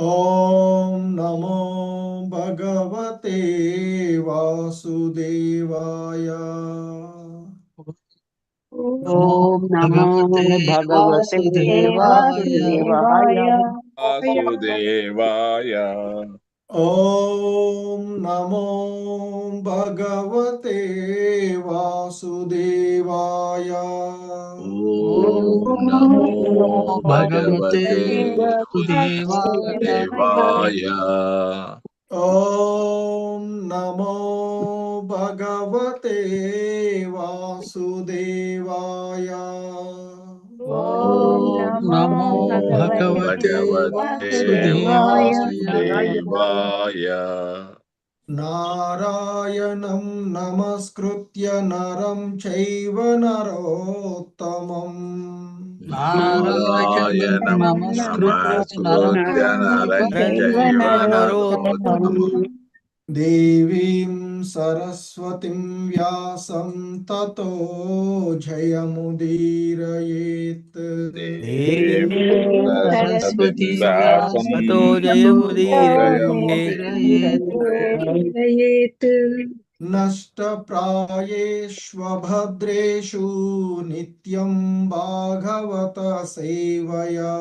ఓం నమో భగవతే వాసుదేవాయ. ఓం నమో భగవతే వాసుదేవాయ. ఓం నమో భగవతే వాసుదేవాయ. ఓం నమో భగవతే వాసుదేవాయ. ఓం నమో భగవతే వాసుదేవాయ. ఓం నమో భగవతే వాసుదేవాయ. నారాయణం నమస్కృత్య నరం చైవ నరోత్తమం. నారాయణం నమస్కృత్య నరం చైవ నరోత్తమం. దేవీం సరస్వతిం వ్యాసం తతో జయముదీరయేత్. సరస్వతి వ్యాసతో జయముదీరయేత్. నష్టప్రాయేష్వభద్రేషు నిత్యం భాగవత సేవయా.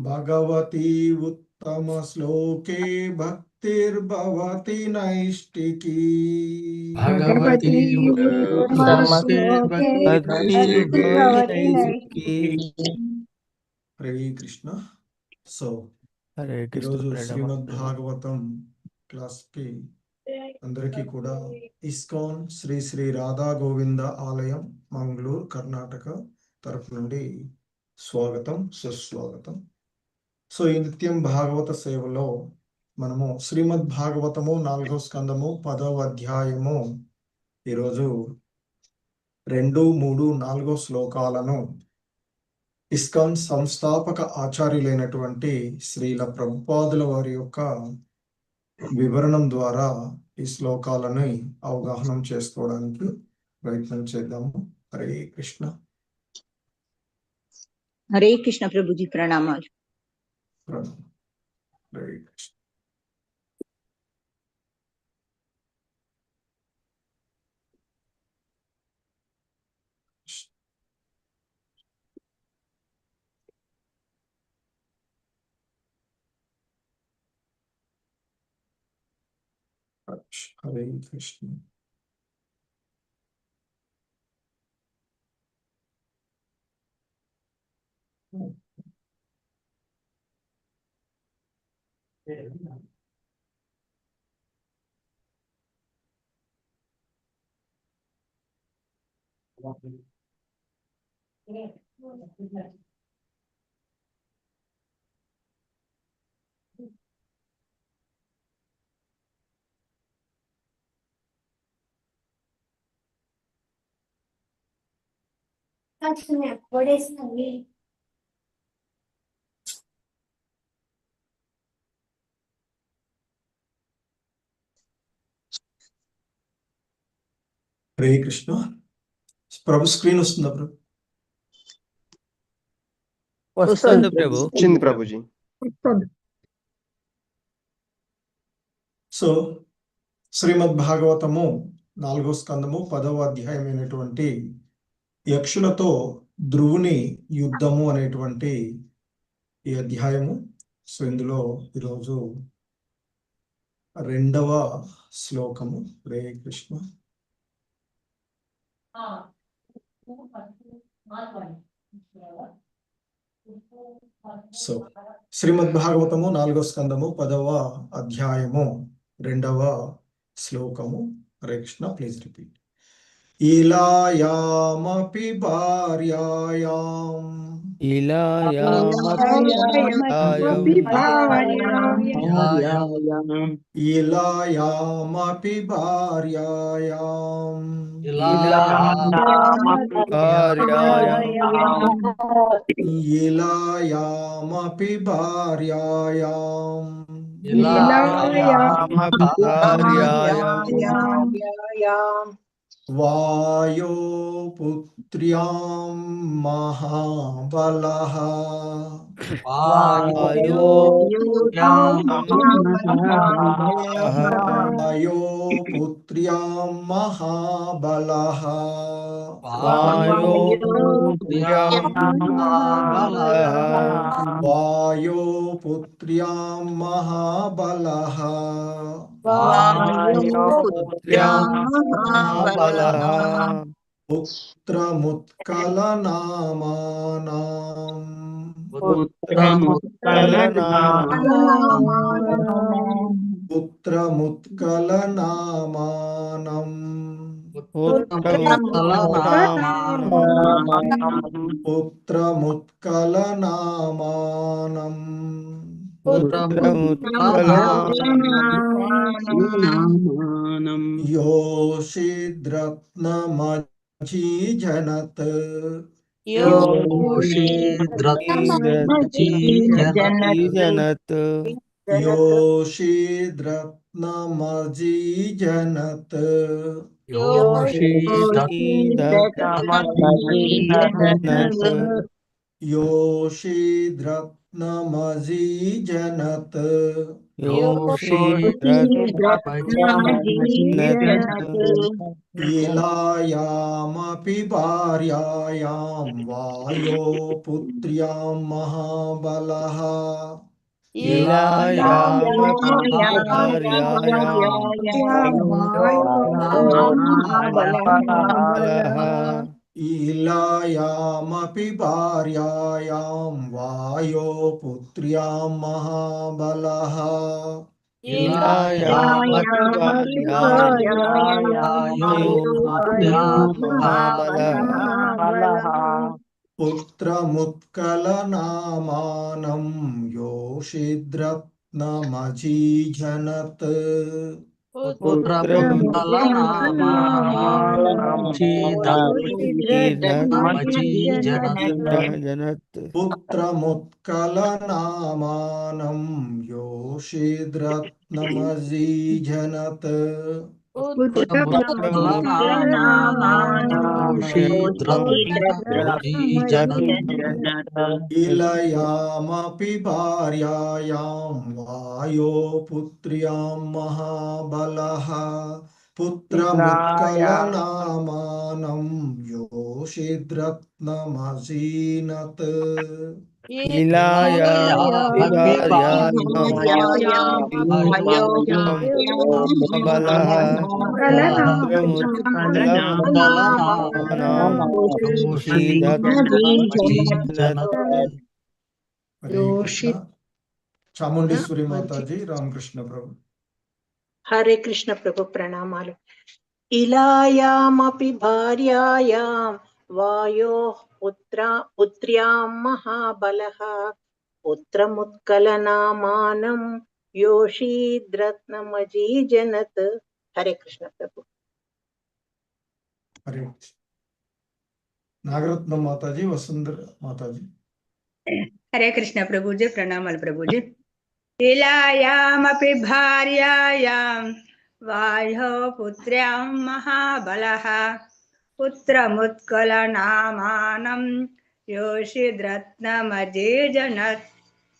భగవతి ఉత్తమ శ్లోకే భక్తిర్భవతి నైష్టికీ. భగవతి హరే కృష్ణ. సో ఈరోజు శ్రీమద్ భాగవతం క్లాస్ కి అందరికీ కూడా ఇస్కాన్ శ్రీ శ్రీ రాధా గోవింద ఆలయం మంగళూరు కర్ణాటక తరఫు నుండి స్వాగతం, సుస్వాగతం. సో ఈ నిత్యం భాగవత సేవలో మనము శ్రీమద్ భాగవతము 4వ స్కందము 10వ అధ్యాయము ఈరోజు 2, 3, 4 శ్లోకాలను ఇస్కాన్ సంస్థాపక ఆచార్యులైనటువంటి శ్రీల ప్రభుపాదుల వారి యొక్క వివరణం ద్వారా ఈ శ్లోకాలను అవగాహన చేసుకోవడానికి ప్రయత్నం చేద్దాము. హరే కృష్ణ. హరే కృష్ణ ప్రభుజీ, ప్రణామాలు. హరే కృష్ణ. హరే కృష్ణ. హరే కృష్ణ. ప్రభు స్క్రీన్ వస్తుందా ప్రభు? వస్తుంది ప్రభు. వచ్చింది ప్రభుజీ. సో శ్రీమద్ భాగవతము 4వ స్కందము 10వ అధ్యాయమైనటువంటి యక్షులతో ధ్రువుని యుద్ధము అనేటువంటి ఈ అధ్యాయము. సో ఇందులో ఈరోజు 2వ శ్లోకము. హరే కృష్ణ. సో శ్రీమద్ భాగవతము 4వ స్కందము 10వ అధ్యాయము 2వ శ్లోకము. హరే కృష్ణ. Please repeat. ఇలాయామపి భార్యాయాం ఇలాయామపి భార్యాయాం వాయో పుత్ర్యాం మహాబలః వాయో వాయో పుత్ర్యాం మహాబలః వాయో వాయో పుత్ర్యాం మహాబలః పుత్రముత్కలనామానాం పుత్రముత్కలనామానం పుత్రముత్కలనామానం యోషిద్రత్నమజీజనత్ జనత్ యోషిద్రత్నమజీజనత్ యోషిద్రత్నమజీజనత్ ఇలాయామపి భార్యాయాం వాయో పుత్ర్యాం మహాబలః ఇలాయామపి భార్యాయాం వాయో పుత్ర్యాం మహాబలః పుత్రముత్కలనామానం యోషిద్రత్నమజీజనత్ పుత్రముత్కలనామానం యోషిద్రత్నమజీజనత్ ఇలయామపి భార్యాయాం వాయో పుత్ర్యాం మహాబలః పుత్రముత్కలనామానం యోషిద్రత్నమజీనత్ చాముండేశ్వరి మాతాజీ రామకృష్ణ ప్రభు. హరే కృష్ణ ప్రభు ప్రణామాలు. ఇలాయామపి భార్యాయాం వాయో పుత్ర్యాం మహాబలః పుత్రముత్కలనామానం యోషిద్రత్నమజీజనత్. హరే కృష్ణ ప్రభు. హరే కృష్ణ. నాగరత్న మాతాజీ, వసుంధర మాతాజీ. హరే కృష్ణ ప్రభుజీ, ప్రణామాలు ప్రభుజీ. ఇలాయామపి భార్యాయాం వాయో పుత్ర్యాం మహాబలః పుత్రముత్కలనామానం యోషిద్రత్నమజీజనత్.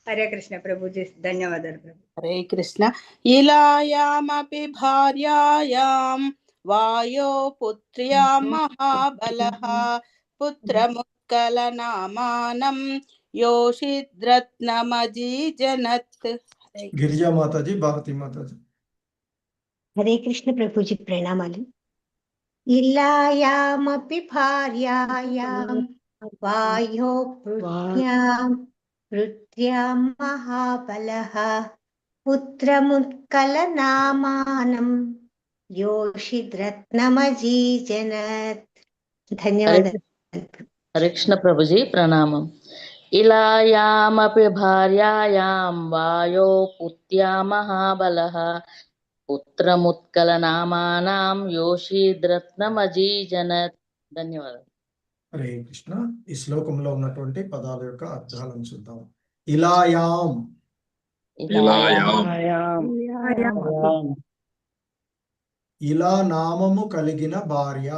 హరే కృష్ణ ప్రభుజీ, ధన్యవాదాలు ప్రభు. హరే కృష్ణ. ఇలాయామపి భార్యాయాం వాయో పుత్ర్యాం మహాబలః పుత్రముత్కలనామానం యోషిద్రత్నమజీజనత్. గిరిజా మాతాజీ, భారతీ మాతాజీ. హరే కృష్ణ ప్రభుజీ, ప్రణామాలు. ఇలాయామపి భార్యాయాం వాయో పుత్ర్యాం మహాబలః పుత్రముత్కలనామానం యోషిద్రత్నమజీజనత్. ధన్యవాదాలు. హరే కృష్ణ ప్రభుజీ, ప్రణామం. ఇలాయామపి భార్యాయాం వాయో పుత్ర్యాం మహాబలః పుత్రముత్కలనామానం యోషిద్రత్నమజీజనత్. ధన్యవాదాలు. హరే కృష్ణ. ఈ శ్లోకంలో ఉన్నటువంటి పదాల యొక్క అర్థాలను చూద్దాం. ఇలాయాం, ఇలా నామము కలిగిన భార్య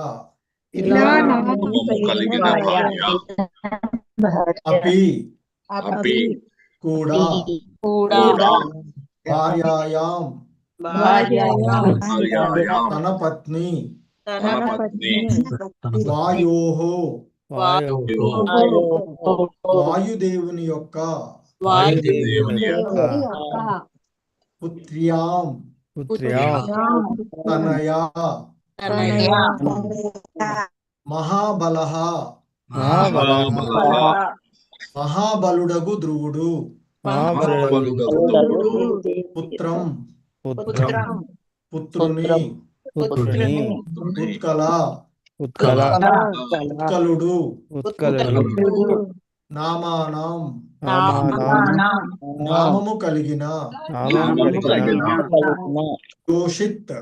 ఇలా నామము కలిగిన భార్య అపి అపి కూడా కూడా భార్యాయాం భార్యాయాం భార్యాయాం తన పత్ని తన పత్ని వాయోః వాయువు వాయుదేవుని యొక్క వాయుదేవుని యొక్క పుత్ర్యాం పుత్ర్యాం తనయా తనయా మహాబలః మహాబలః మహాబలుడగు ధ్రువుడు మహాబలుడగు పుత్రం పుత్రం పుత్రుని పుత్రుని ఉత్కల ఉత్కలుడు నామానాం నామానాం నామము కలిగిన యోషిత్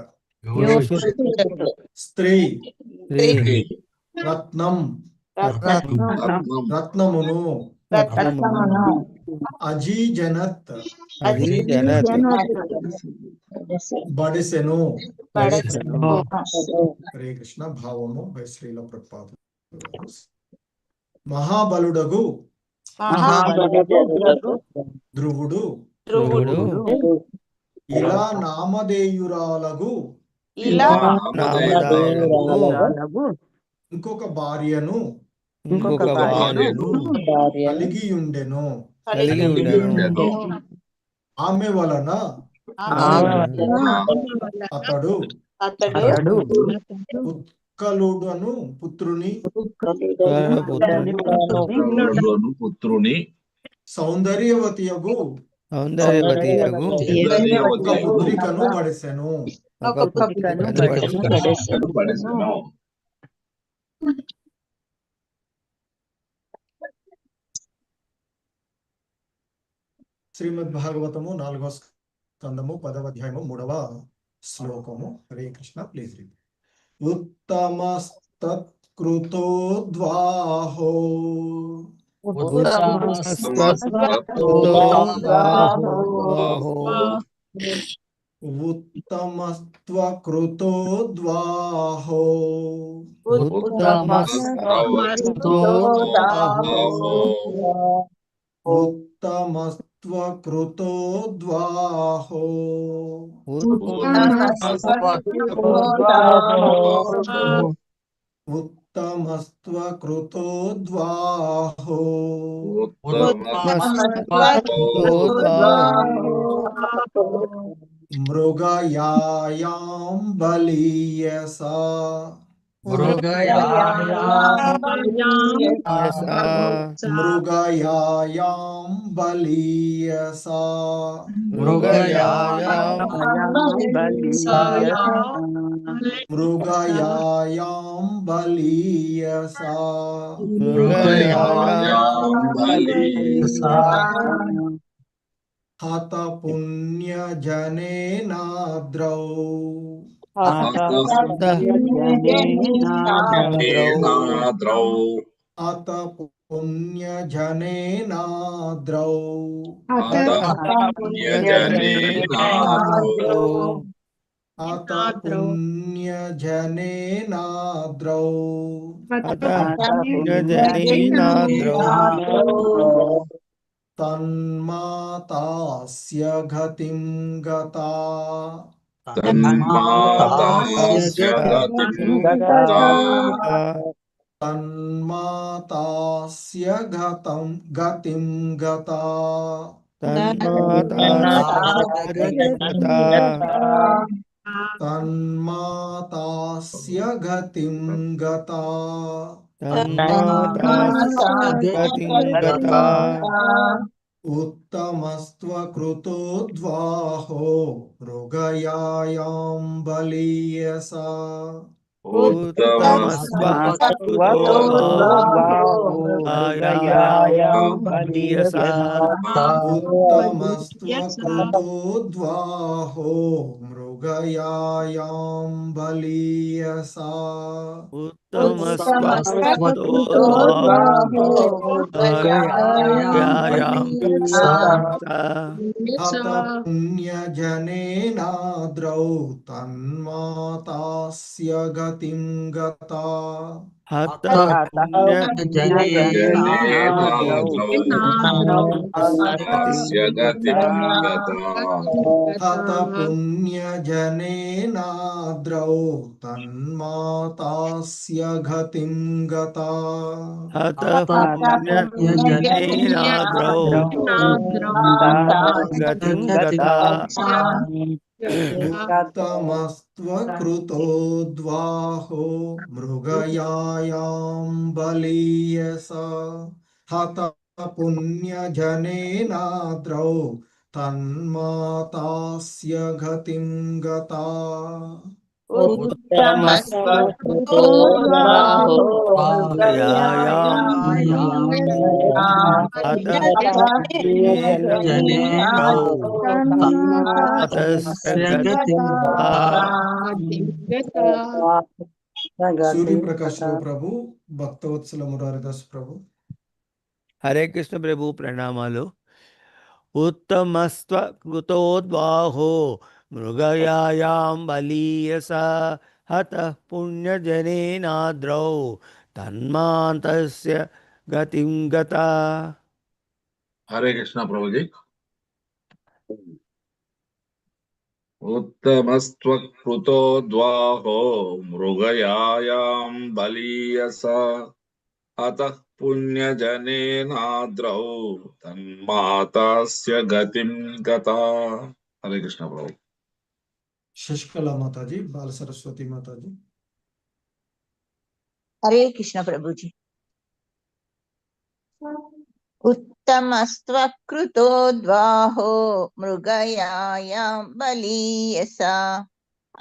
స్త్రీ రత్నం రత్నమును అజీజనత్ బడిసెను. హరే కృష్ణ. భావము బై శ్రీల ప్రభుపాద. మహాబలుడగు ధ్రువుడు ఇలా నామధేయురాలగు ఇంకొక భార్యను కలిగియుండెను. ఆమె వలన అతడు ఉత్కలుడను పుత్రుని సౌందర్యవతియగు ఒక పుత్రికను పడెసెను. శ్రీమద్ భాగవతము 4వ స్కందము 10వ అధ్యాయము 3వ శ్లోకము. హరే కృష్ణ. Please read. ఉత్తమస్తత్కృతో ద్వాహో ఉత్తమస్త్వకృతో ద్వాహో ఉత్తమస్త్వకృతో ద్వాహో ఉత్తమస్త్వకృతో ద్వాహో మృగయాయాం బలీయసా మృగయాయాం బలీయసా మృగయాయాం బలీయసా హత పుణ్యజనేనాద్రౌ అత పుణ్యజనేనాద్రౌ అత పుణ్యజనేనాద్రౌ తన్మాతాస్య గతిం గతా తన్మాతాస్య గతిం గతా తన్మాతాస్య గతిం గతా ఉత్తమస్త్వకృతో ద్వాహో మృగయాయాం బలీయసా ఉత్తమస్త్వకృతో ద్వాహో మృగయాయాం మృగయాయాం బలీయసా హత పుణ్యజనేనాద్రౌ తన్మాతాస్య గతిం గతా హత పుణ్యజనేనాద్రౌ తన్మాతాస్య గతిం గతా ఉత్తమస్త్వకృతోద్వాహో మృగయాయాం బలీయసా హత పుణ్యజనేనాద్రౌ తన్మాతాస్య గతిం గతా సూర్యప్రకాశ్ ప్రభు, భక్తవత్సల మురారిదాస్ ప్రభు. హరే కృష్ణ ప్రభు ప్రణామాలు. ఉత్తమస్త్వ కృతోద్వాహో మృగయాయాం బలీయసా హత పుణ్యజనేనాద్రౌ తన్మాతస్య గతిం గతా. హరే కృష్ణ ప్రభుజీ. ఉత్తమస్త్వకృతోద్వాహో మృగయాయాం బలీయసా అతః పుణ్యజనేనాద్రౌ తన్మాతాస్య గతిం గతా. హరే కృష్ణ ప్రభు. శశికళ మాతాజీ, బాల సరస్వతి మాతాజీ. హరే కృష్ణ ప్రభుజీ. ఉత్తమస్త్వకృతోద్వాహో మృగయాయాం బలీయసా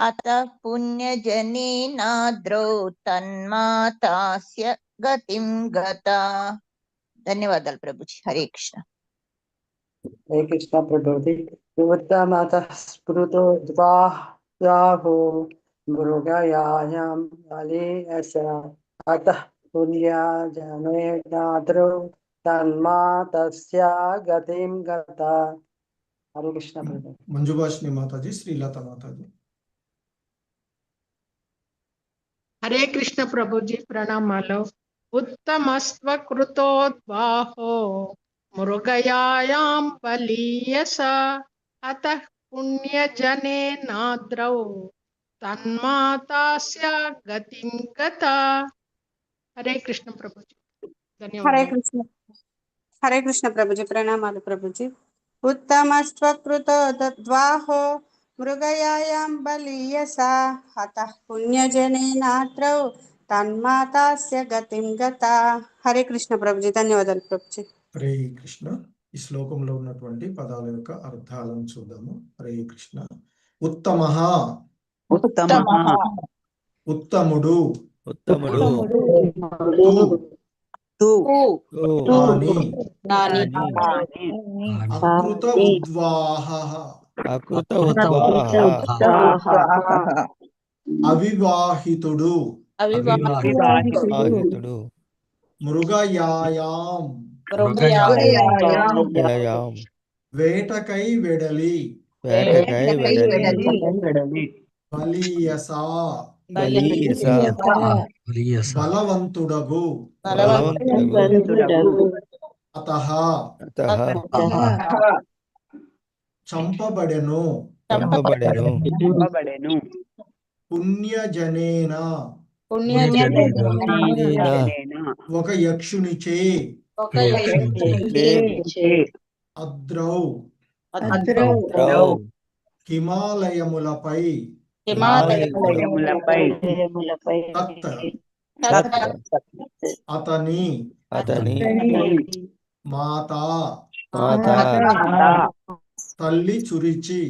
అతః పుణ్యజనేనాద్రౌ తన్మాతాస్య గతిం గతా. ధన్యవాదాలు ప్రభుజీ. హరే కృష్ణ. హరే కృష్ణ ప్రభుజీ. ఉత్తమతః స్మృతోద్వాహో మృగయాయాం బలీయసా అతః పుణ్యజనేనాద్రౌ తన్మాతస్య గతిం గతా. హరే కృష్ణ ప్రభు. మంజుభాషిణి మాతాజీ, శ్రీలత మాతాజీ. హరే కృష్ణ ప్రభుజీ ప్రణామాలు. ఉత్తమస్త్వకృతోద్వాహో మృగయాయాం బలీయసా అతః పుణ్యజనేనాద్రౌ తన్మాతాస్య గతిం గతా. హరే కృష్ణ ప్రభుజీ. ధన్యవాదాలు. హరే కృష్ణ ప్రభుజీ ప్రణామాలు ప్రభుజీ. ఉత్తమస్త్వకృతోద్వాహో మృగయాయాం బలీయసా హతః పుణ్యజనేనాద్రౌ తన్మాతాస్య గతిం గతా. హరే కృష్ణ ప్రభుజీ. ధన్యవాదాలు ప్రభుజీ. హరే కృష్ణ. ఈ శ్లోకంలో ఉన్నటువంటి పదాల యొక్క అర్థాలను చూద్దాము. హరే కృష్ణ. ఉత్తమః ఉత్తముడు, అకృత ఉద్వాహః అవివాహితుడు, మృగయాయాం వేటకై వెడలి, బలీయసా బలవంతుడగు, అతః చంపబడెను, పుణ్యజనేన ఒక యక్షునిచే, అద్రౌ హిమాలయములపై, అతని మాత తల్లి చురిచి,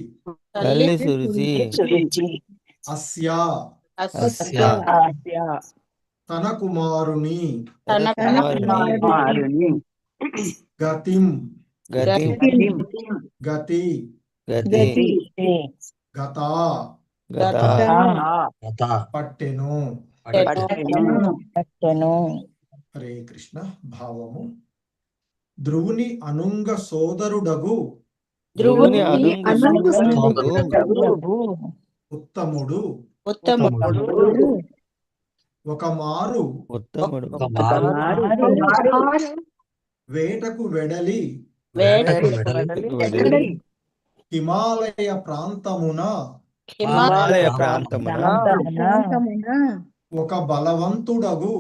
అస్య తన కుమారుని గతిం గతి గత గత పట్టెను. పట్టెను. హరే కృష్ణ. భావము: ధ్రువుని అనుంగ సోదరుడగు ధ్రువుని అనుంగ సోదరుడగు ఉత్తముడు ఒకమారు వేటకు వెడలి హిమాలయ ప్రాంతమున ఒక బలవంతుడగు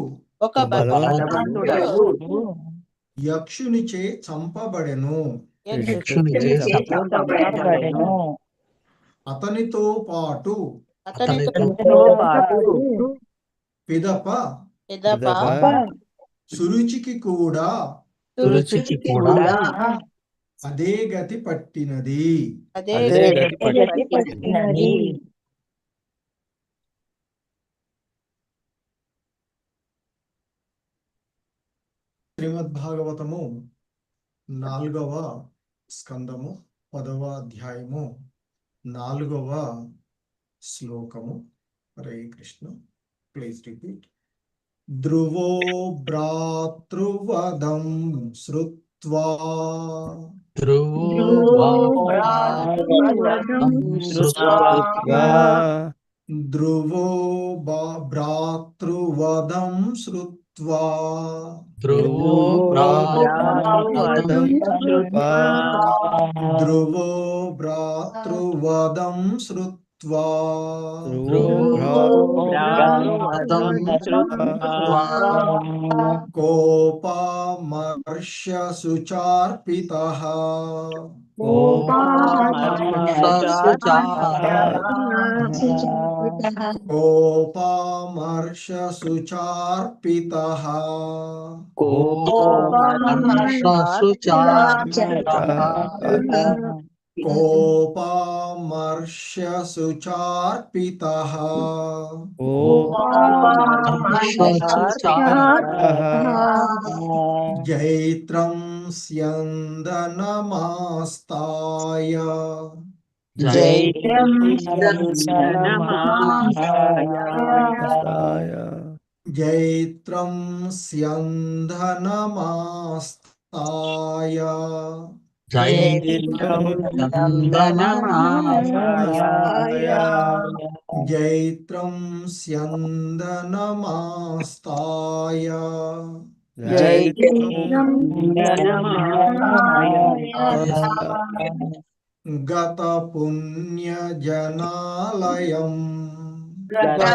యక్షునిచే చంపబడెను. అతనితో పాటు పిదప సురుచికి కూడా అదే గతి పట్టినది. శ్రీమద్భాగవతము 4వ స్కందము 10వ అధ్యాయము 4వ శ్లోకము. హరే కృష్ణ. Please repeat. ధ్రువో భ్రాతృవదం శ్రుత్వా ధ్రువో భ్రాతృవదం శ్రుత్వా ధ్రువో భ్రాతృవదం శ్రుత్వా కోపమర్షసుచార్పితః కోపమర్షసుచార్పితః కోపమర్షసుచార్పితః జైత్రం స్యందనమాస్తాయ జైత్రం స్యందనమాస్తాయ జైత్రం స్యందనమాస్తాయ గత పుణ్యజనాలయం గత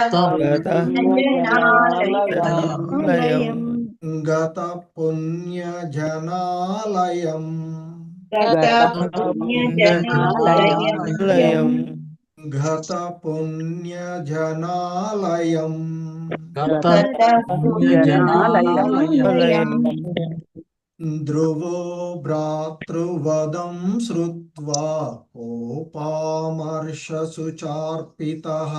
పుణ్యజనాలయం గత పుణ్యజనాలయం ధ్రువో భ్రాతృవదం శ్రుత్వా కోపమర్షసుచార్పితః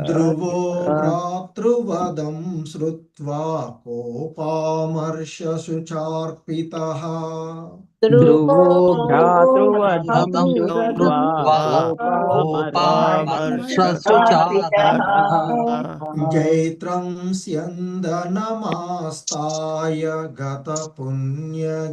ధ్రువో భ్రాతృవదం శ్రుత్వా కోపమర్షసుచార్పితః జైత్రం స్యందనమాస్తాయ గత పుణ్యజనాలయం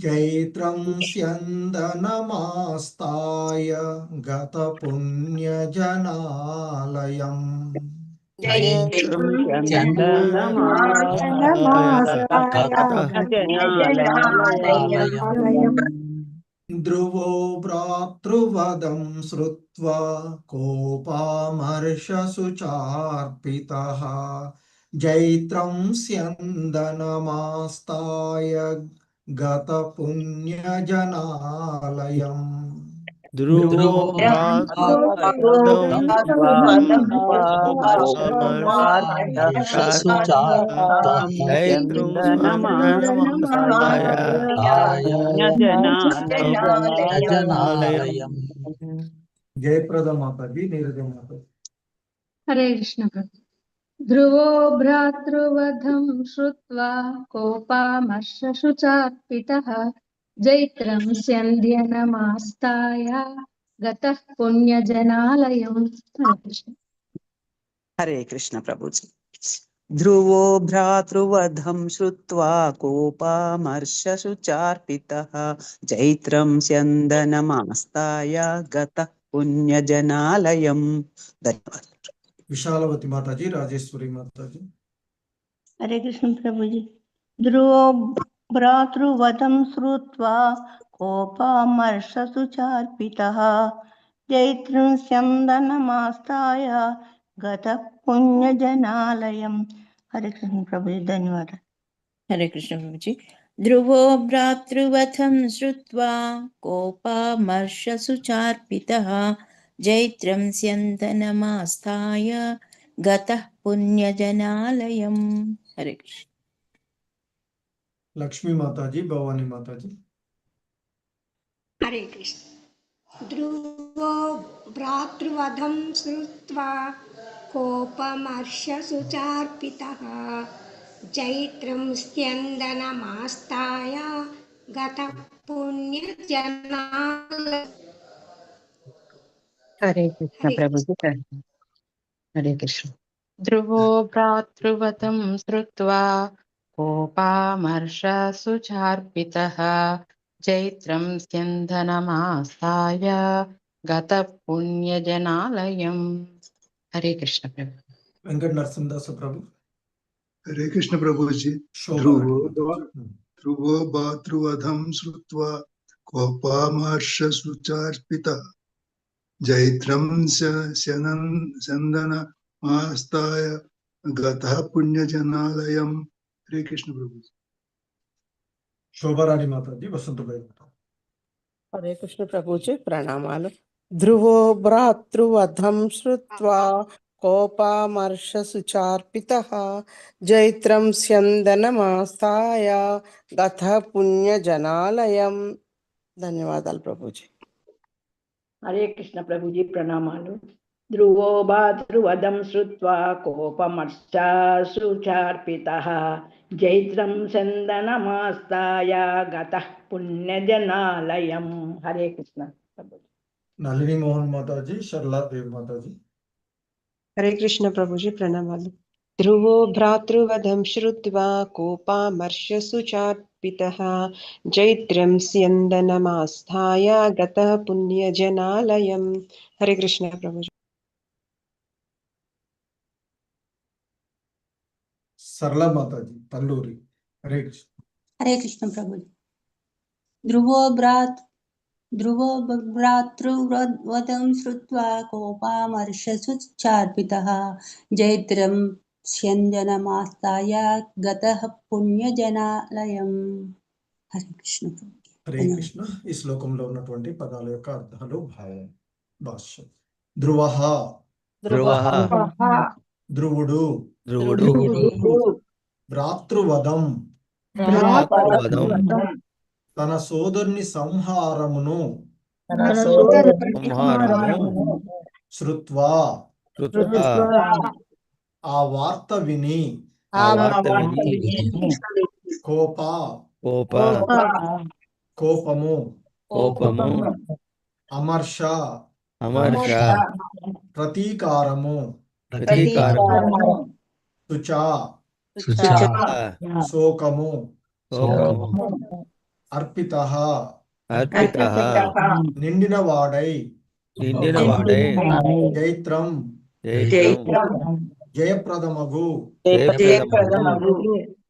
జైత్రం స్యందనమాస్తాయ గత పుణ్యజనాలయం ధ్రువో భ్రాతృవదం శ్రుత్వా కోపమర్షసుచార్పితః జైత్రం స్యందనమాస్తాయ గత పుణ్యజనాలయం ధ్రువో భ్రాతృవదం జైత్రం స్వందనమాలయం. జయప్రద మాతాజీ, నీరజ మాతాజీ. హరే కృష్ణ ప్రభు. ధ్రువో భ్రాతృవధం శ్రుత్వా కోపామర్షశుచార్పితః జైత్రం స్యంద్యనమాస్తాయ గతః పుణ్యజనాలయం. హరే కృష్ణ. హరే కృష్ణ ప్రభుజీ. ధ్రువో భ్రాతృవధం శ్రుత్వా కోపామర్షశుచార్పితః జైత్రం స్యందనమాస్తాయ గతః పుణ్యజనాలయం. ధన్యవాదాలు. విశాలవతి మాతాజీ, రాజేశ్వరి మాతాజీ. హరే కృష్ణ ప్రభుజీ. ధ్రువో భ్రాతృవధం శ్రుత్వా కోపామర్షశుచార్పితః జైత్రం స్యందనమాస్తాయ గతః పుణ్యజనాలయం. హరే కృష్ణ ప్రభుజీ. ధన్యవాదాలు. హరే కృష్ణ ప్రభుజీ. ధ్రువో భ్రాతృవధం శ్రుత్వా కోపామర్షశుచార్పితః జైత్రం స్యందనమాస్తాయ గతః పుణ్యజనాలయం. హరే కృష్ణ. లక్ష్మీ మాతాజీ, భవానీ మాతాజీ. హరే కృష్ణ. ధ్రువో భ్రాతృవధం శ్రుత్వా కోపమర్షశుచార్పితః జైత్రం స్యందనమాస్తాయ గతః పుణ్యజనాలయం. హరే కృష్ణ ప్రభుజీ. హరే కృష్ణ. ధ్రువో భ్రాతృవతం శ్రుత్వా కోపామర్షశుచార్పితః జైత్రం స్యందనమాస్తాయ గతః పుణ్యజనాలయం. హరే కృష్ణ ప్రభు. వెంకట నరసింహదాస ప్రభు. హరే కృష్ణ ప్రభుజీ. ధ్రువో భ్రాతృవధం శ్రుత్వా కోపామర్షశుచార్పితః జైత్రం స్యందనమాస్తాయ గతః పుణ్యజనాలయం. హరే కృష్ణ ప్రభు. శోభారాణి మాతాజీ, వసంతబాయి మాతాజీ. హరే కృష్ణ ప్రభుజీ, ప్రణామాలు. ధ్రువో భ్రాతృవధం శ్రుత్వా కోపామర్షశుచార్పితః జైత్రం స్యందనమాస్తాయ గతః పుణ్యజనాలయం. ధన్యవాదాలు ప్రభుజీ. హరే కృష్ణ ప్రభుజీ, ప్రణామాలు. ధ్రువో భ్రాతృవధం శ్రుత్వా కోపమర్షశుచార్పితః జైత్రం స్యందనమాస్తాయ గతః పుణ్యజనాలయం. హరే కృష్ణ ప్రభుజీ. నళిని మోహన్ మాతాజీ, శర్లాదేవి మాతాజీ. హరే కృష్ణ ప్రభుజీ, ప్రణామాలు. ధ్రువో భ్రాతృవధం శ్రుత్వా కోపామర్షశుచార్పితః జైత్రం స్యందనమాస్తాయ గతః పుణ్యజనాలయం. హరే కృష్ణ ప్రభుజీ. సరళ మాతాజీ, తల్లూరి. హరే కృష్ణ. హరే కృష్ణ ప్రభుజీ. ధ్రువో భ్రాతృవధం శ్రుత్వా కోపామర్షశుచార్పితః జైత్రం స్యందనమాస్తాయ గతః పుణ్యజనాలయం. హరే కృష్ణ ప్రభుజీ. హరే కృష్ణ. ఈ శ్లోకంలో ఉన్నటువంటి పదాల యొక్క అర్థాలు భాష్యం. ధ్రువః, ధ్రువుడు. భ్రాతృవధం, తన సోదరుని సంహారమును. శ్రుత్వా, ఆ వార్త విని. కోపము. అమర్ష, ప్రతీకారము. శోకము. అర్పితః, నిండిన వాడై. జైత్రం, జయప్రదమగు.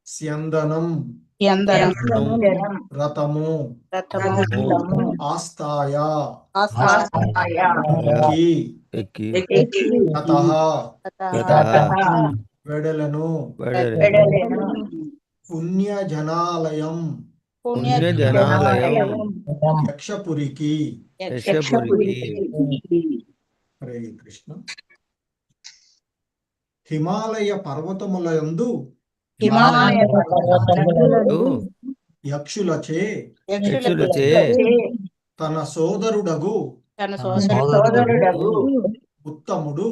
స్యందనం, రథము. ఆస్తాయ, వెడలను. పుణ్యజనాలయం, పుణ్యజనాలయం యక్షపురికి. యశపురికి హరే కృష్ణ. హిమాలయ పర్వతములందు యక్షులచే తన సోదరుడగు ఉత్తముడు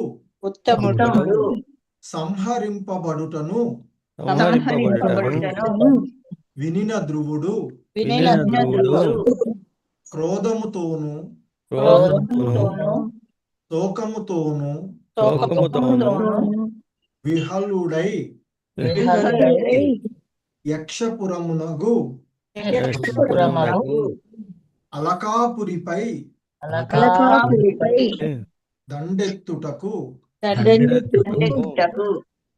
సంహరింపబడుటను వినిన ధ్రువుడు క్రోధముతోను శోకముతోను విహలుడై యక్షపురమునగు అలకాపురిపై దండెత్తుటకు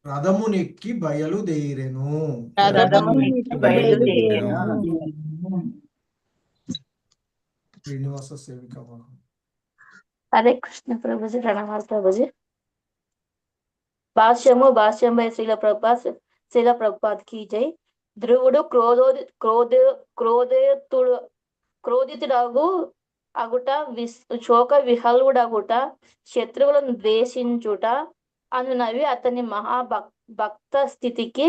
రథమునెక్కి బయలుదేరెను. శ్రీనివాస సేవిక. హరే కృష్ణ ప్రభుజీ. ప్రణామాలు ప్రభుజీ. భాష్యం బై శ్రీల ప్రభుపాద్ కీ జై. ధ్రువుడు క్రోధితుడగు అగుట, శోక విహలుడగుట, శత్రువులను ద్వేషించుట అనునవి అతని భక్త స్థితికి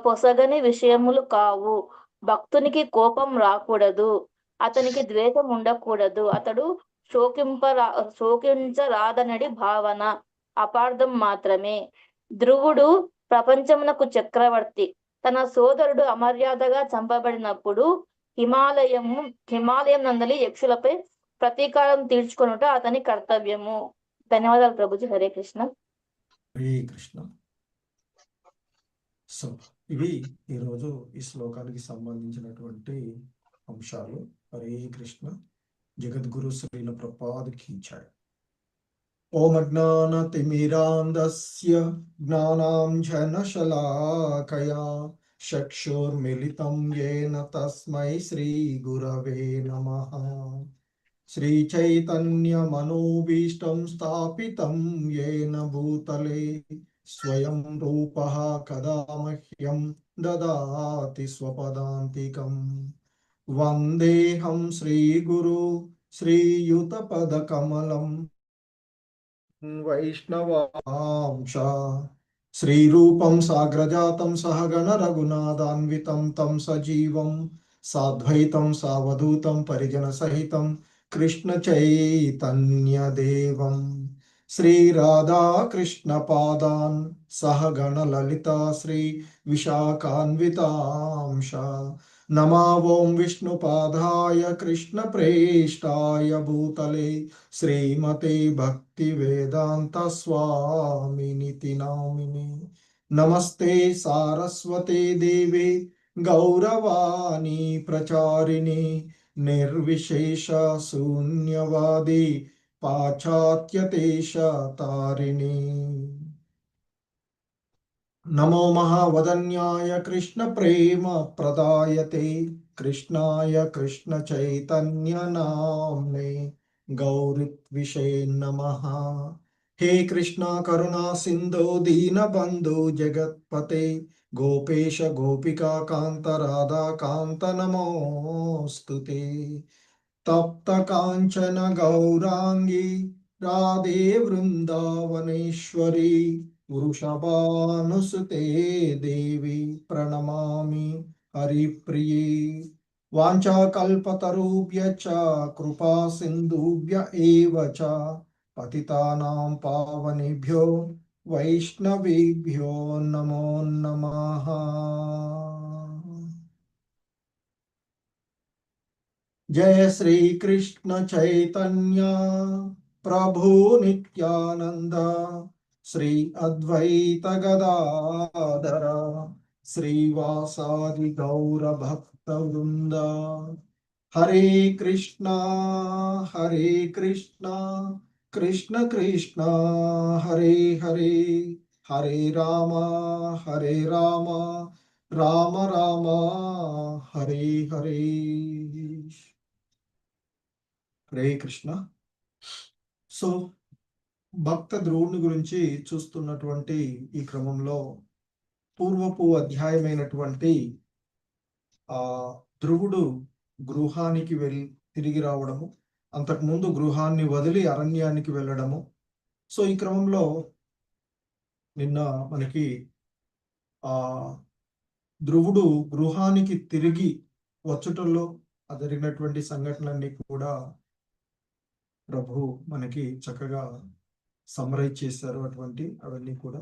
పొసగని విషయములు కావు. భక్తునికి కోపం రాకూడదు, అతనికి ద్వేషం ఉండకూడదు. అతడు శోకించరాదనడి భావన అపార్థం మాత్రమే. ధ్రువుడు ప్రపంచమునకు చక్రవర్తి. తన సోదరుడు అమర్యాదగా చంపబడినప్పుడు హిమాలయం నందలి యక్షులపై ప్రతీకారం తీర్చుకొనుట అతని కర్తవ్యము. ధన్యవాదాలు ప్రభుజీ. హరే కృష్ణ. హరే కృష్ణ. సో ఇవి ఈరోజు ఈ శ్లోకానికి సంబంధించినటువంటి అంశాలు. హరే కృష్ణ. జగద్గురు శ్రీల ప్రభుపాద్ కీ జై. ఓం అజ్ఞానతిమిరాంధస్య జ్ఞానాంజనశలాకయా చక్షుర్మిలితం యేన తస్మై శ్రీ గురవే నమః. శ్రీచైతన్యమనోభీష్టం స్థాపితం యేన భూతలే స్వయం రూపః కదా మహ్యం దదాతి స్వపదాంతికం. వందేహం శ్రీగురు శ్రీయుతపదకమలం వైష్ణవాంశ. శ్రీరూపం సాగ్రజాతం సహగణ రఘునాథాన్వితం తం సజీవం సాద్వైతం సావధూతం పరిజన సహితం కృష్ణ చైతన్యదేవం శ్రీ రాధా కృష్ణ పాదాన్ సహగణ లలితా శ్రీ విశాఖాన్వితాంశ. నమా ఓం విష్ణుపాదాయ కృష్ణ ప్రేష్టాయ భూతలే శ్రీమతే భక్తి వేదాంత స్వామినితి నామిని. నమస్తే సారస్వతే దేవే గౌరవాణి ప్రచారిణి నిర్విశేష శూన్యవాది పాశ్చాత్యదేశ తారిణి. నమో మహావదన్యాయ కృష్ణ ప్రేమ ప్రదాయతే కృష్ణాయ కృష్ణ చైతన్య నామ్నే గౌరిత్విషే నమః. హే కృష్ణ కరుణా సింధో దీనబంధు జగత్పతే గోపేశ గోపికా కాంత రాధా కాంత నమోస్తుతే. తప్త కాంచన గౌరాంగి రాధే వృందావనేశ్వరి వృషభానుసుతే దేవి ప్రణమామి హరిప్రియే. వాంఛాకల్పతరుభ్య చ కృపా సింధుభ్య ఏవ చ పతితానాం పావనేభ్యో వైష్ణవేభ్యో నమో నమః. జయ శ్రీ కృష్ణ చైతన్య ప్రభు నిత్యానంద శ్రీ అద్వైత గదాధర శ్రీవాసాది గౌర భక్త వృంద. హరే కృష్ణ కృష్ణ కృష్ణ హరే హరే హరే రామ రామ రామ హరే హరే. హరే కృష్ణ. సో భక్త ధ్రువుని గురించి చూస్తున్నటువంటి ఈ క్రమంలో పూర్వపు అధ్యాయమైనటువంటి ధ్రువుడు గృహానికి తిరిగి రావడము, అంతకుముందు గృహాన్ని వదిలి అరణ్యానికి వెళ్ళడము. సో ఈ క్రమంలో నిన్న మనకి ఆ ధ్రువుడు గృహానికి తిరిగి వచ్చుటల్లో జరిగినటువంటి సంఘటనలన్నీ కూడా ప్రభు మనకి చక్కగా సమ్మరైజ్ చేశారు, అవన్నీ కూడా.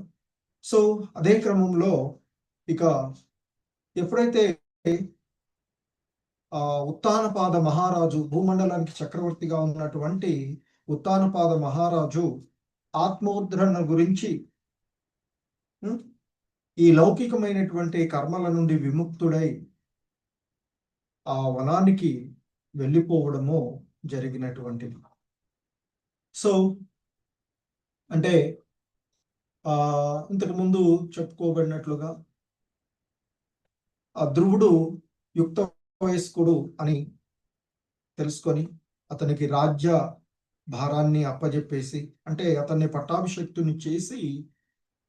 సో అదే క్రమంలో ఇక ఎప్పుడైతే ఉత్తానపాద మహారాజు, భూమండలానికి చక్రవర్తిగా ఉన్నటువంటి ఉత్తానపాద మహారాజు ఆత్మోద్ధరణ గురించి, ఈ లౌకికమైనటువంటి కర్మల నుండి విముక్తుడై ఆ వనానికి వెళ్ళిపోవడము జరిగినటువంటిది. సో అంటే ఇంతకుముందు చెప్పుకోబడినట్లుగా ఆ ధ్రువుడు యుక్త వయస్కుడు అని తెలుసుకొని అతనికి రాజ్య భారాన్ని అప్పజెప్పేసి, అంటే అతన్ని పట్టాభిషక్తుని చేసి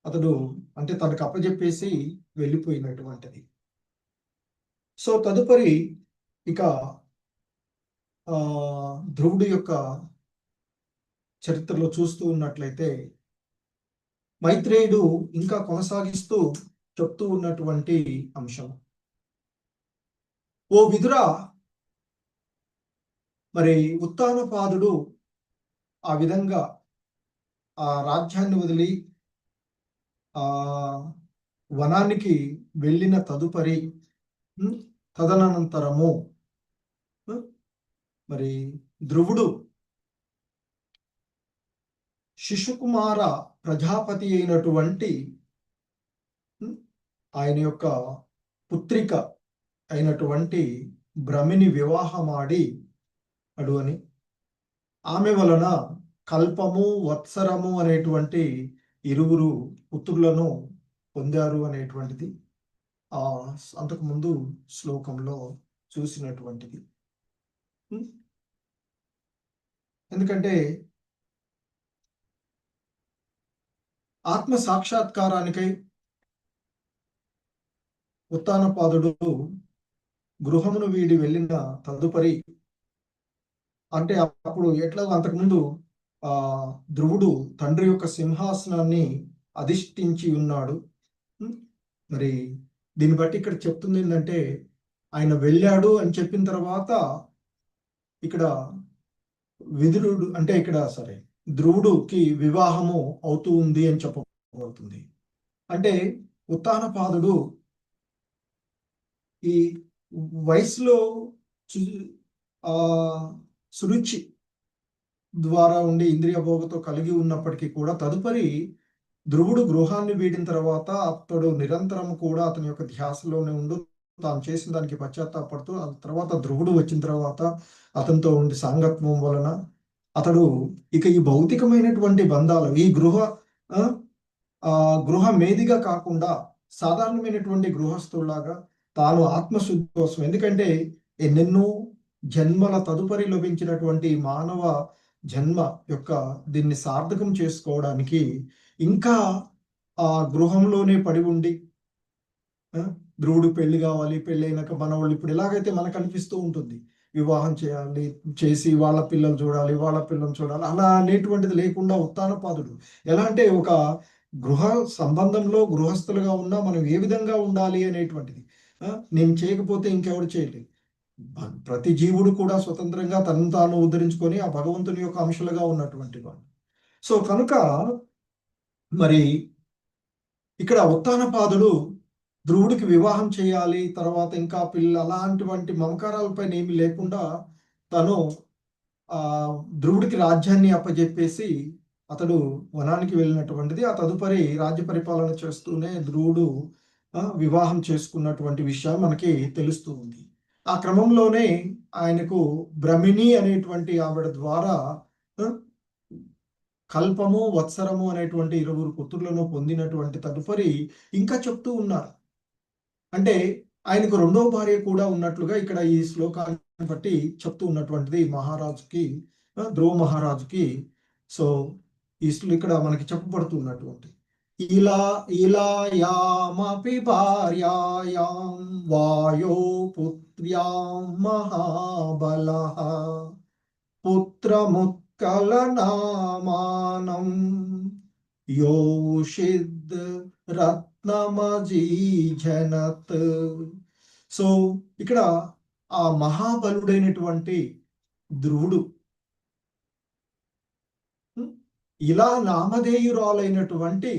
అతడు అంటే తనకు అప్పజెప్పేసి వెళ్ళిపోయినటువంటిది. సో తదుపరి ఇక ధ్రువుడి యొక్క చరిత్రలో చూస్తూ ఉన్నట్లయితే మైత్రేయుడు ఇంకా కొనసాగిస్తూ చెప్తూ ఉన్నటువంటి అంశం, ఓ విదురా, మరి ఉత్తానపాదుడు ఆ విధంగా ఆ రాజ్యాన్ని వదిలి ఆ వనానికి వెళ్ళిన తదనంతరము మరి ధ్రువుడు శిశుకుమార ప్రజాపతి అయినటువంటి ఆయన యొక్క పుత్రిక అయినటువంటి భ్రమిని వివాహమాడి అని, ఆమె వలన కల్పము వత్సరము అనేటువంటి ఇరువురు పుత్రులను పొందారు అనేటువంటిది అంతకుముందు శ్లోకంలో చూసినటువంటిది. ఎందుకంటే ఆత్మ సాక్షాత్కారానికై ఉత్తానపాదుడు గృహమును వీడి వెళ్ళిన తదుపరి, అంటే అప్పుడు ఎట్లా అంతకుముందు ధ్రువుడు తండ్రి యొక్క సింహాసనాన్ని అధిష్ఠించి ఉన్నాడు. మరి దీన్ని బట్టి ఇక్కడ చెప్తుంది ఏంటంటే, ఆయన వెళ్ళాడు అని చెప్పిన తర్వాత ఇక్కడ విదురుడు అంటే ఇక్కడ ధ్రువుడుకి వివాహము అవుతూ ఉంది అని చెప్పబడుతుంది. అంటే ఉత్తానపాదుడు ఈ వయసులో సురుచి ద్వారా ఉండి ఇంద్రియ భోగతో కలిగి ఉన్నప్పటికీ కూడా తదుపరి ధ్రువుడు గృహాన్ని వీడిన తర్వాత అతడు నిరంతరం కూడా అతని యొక్క ధ్యాసలోనే ఉండు తాను చేసిన దానికి పశ్చాత్తాపడుతూ, ఆ తర్వాత ధ్రువుడు వచ్చిన తర్వాత అతనితో ఉండి సాంగత్వం వలన అతడు ఇక ఈ భౌతికమైనటువంటి బంధాలు, ఈ గృహ మేదిగా కాకుండా సాధారణమైనటువంటి గృహస్థుల్లాగా తాను ఆత్మశుద్ధి కోసం, ఎందుకంటే ఎన్నెన్నో జన్మల తదుపరి లభించినటువంటి మానవ జన్మ యొక్క దీన్ని సార్థకం చేసుకోవడానికి ఇంకా ఆ గృహంలోనే పడి ఉండి, ధ్రువుడు పెళ్లి కావాలి, పెళ్లి అయినాక మన వాళ్ళు ఇప్పుడు ఎలాగైతే మనకు అనిపిస్తూ ఉంటుంది, వివాహం చేసి వాళ్ళ పిల్లలు చూడాలి, వాళ్ళ పిల్లలు చూడాలి, అలా అనేటువంటిది లేకుండా ఉత్తానపాదుడు ఎలా అంటే ఒక గృహ సంబంధంలో గృహస్థులుగా ఉన్నా మనం ఏ విధంగా ఉండాలి అనేటువంటిది, నేను చేయకపోతే ఇంకెవరు చేయలేదు. ప్రతి జీవుడు కూడా స్వతంత్రంగా తనను తాను ఉద్ధరించుకొని ఆ భగవంతుని యొక్క అంశాలుగా ఉన్నటువంటి వాడు. సో కనుక మరి ఇక్కడ ఉత్తానపాదుడు ధ్రువుడికి వివాహం చేయాలి, తర్వాత ఇంకా అలాంటివంటి మమకారాలపైన ఏమి లేకుండా తను ధ్రువుడికి రాజ్యాన్ని అప్పజెప్పేసి అతడు వనానికి వెళ్ళినటువంటిది. ఆ తదుపరి రాజ్య పరిపాలన చేస్తూనే ధ్రువుడు వివాహం చేసుకున్నటువంటి విషయం మనకి తెలుస్తూ ఉంది. ఆ క్రమంలోనే ఆయనకు భ్రమిని అనేటువంటి ఆవిడ ద్వారా కల్పము వత్సరము అనేటువంటి ఇరువురు పుత్రులను పొందినటువంటి తదుపరి ఇంకా చెప్తూ ఉన్నారు. అంటే ఆయనకు రెండో భార్య కూడా ఉన్నట్లుగా ఇక్కడ ఈ శ్లోకాన్ని బట్టి చెప్తూ ఉన్నటువంటిది మహారాజుకి, ధ్రువ మహారాజుకి. సో ఇక్కడ మనకి చెప్పబడుతున్నటువంటి ఇలాయామపి భార్యాయాం వాయో పుత్ర్యాం మహాబలః పుత్రముత్కలనామానం యోషిద్ రత్నమజీజనత్. సో ఇక్కడ ఆ మహాబలుడైనటువంటి ధ్రువుడు ఇలా నామధేయురాలైనటువంటి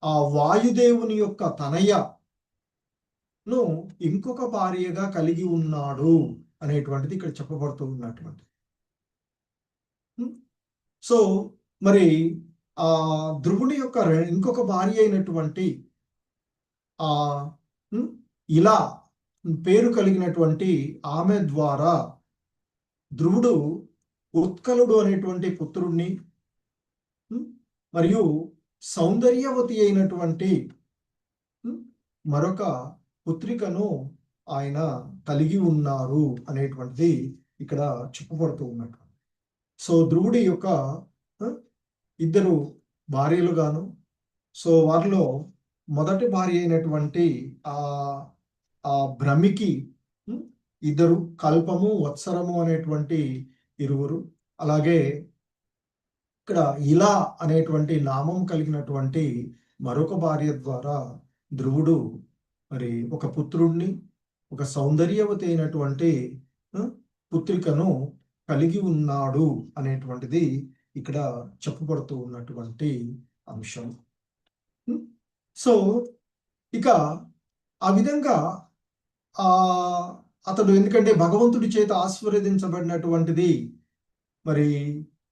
ఆ వాయుదేవుని యొక్క తనయను ఇంకొక భార్యగా కలిగి ఉన్నాడు అనేటువంటిది ఇక్కడ చెప్పబడుతూ ఉన్నటువంటి. సో మరి ఆ ధ్రువుని యొక్క ఇంకొక భార్య అయినటువంటి ఆ ఇలా పేరు కలిగినటువంటి ఆమె ద్వారా ధ్రువుడు ఉత్కలుడు అనేటువంటి పుత్రుణ్ణి మరియు సౌందర్యవతి అయినటువంటి మరొక పుత్రికను ఆయన కలిగి ఉన్నారు అనేటువంటిది ఇక్కడ చెప్పబడుతూ ఉన్నటువంటి. సో ధ్రువుడి యొక్క ఇద్దరు భార్యలుగాను, సో వారిలో మొదటి భార్య అయినటువంటి ఆ భ్రమికి ఇద్దరు, కల్పము వత్సరము అనేటువంటి ఇరువురు, అలాగే ఇక్కడ ఇలా అనేటువంటి నామం కలిగినటువంటి మరొక భార్య ద్వారా ధ్రువుడు మరి ఒక పుత్రుణ్ణి, ఒక సౌందర్యవతి అయినటువంటి పుత్రికను కలిగి ఉన్నాడు అనేటువంటిది ఇక్కడ చెప్పబడుతూ ఉన్నటువంటి అంశం. సో ఇక ఆ విధంగా అతడు ఎందుకంటే భగవంతుడి చేత ఆశీర్వదించబడినటువంటిది మరి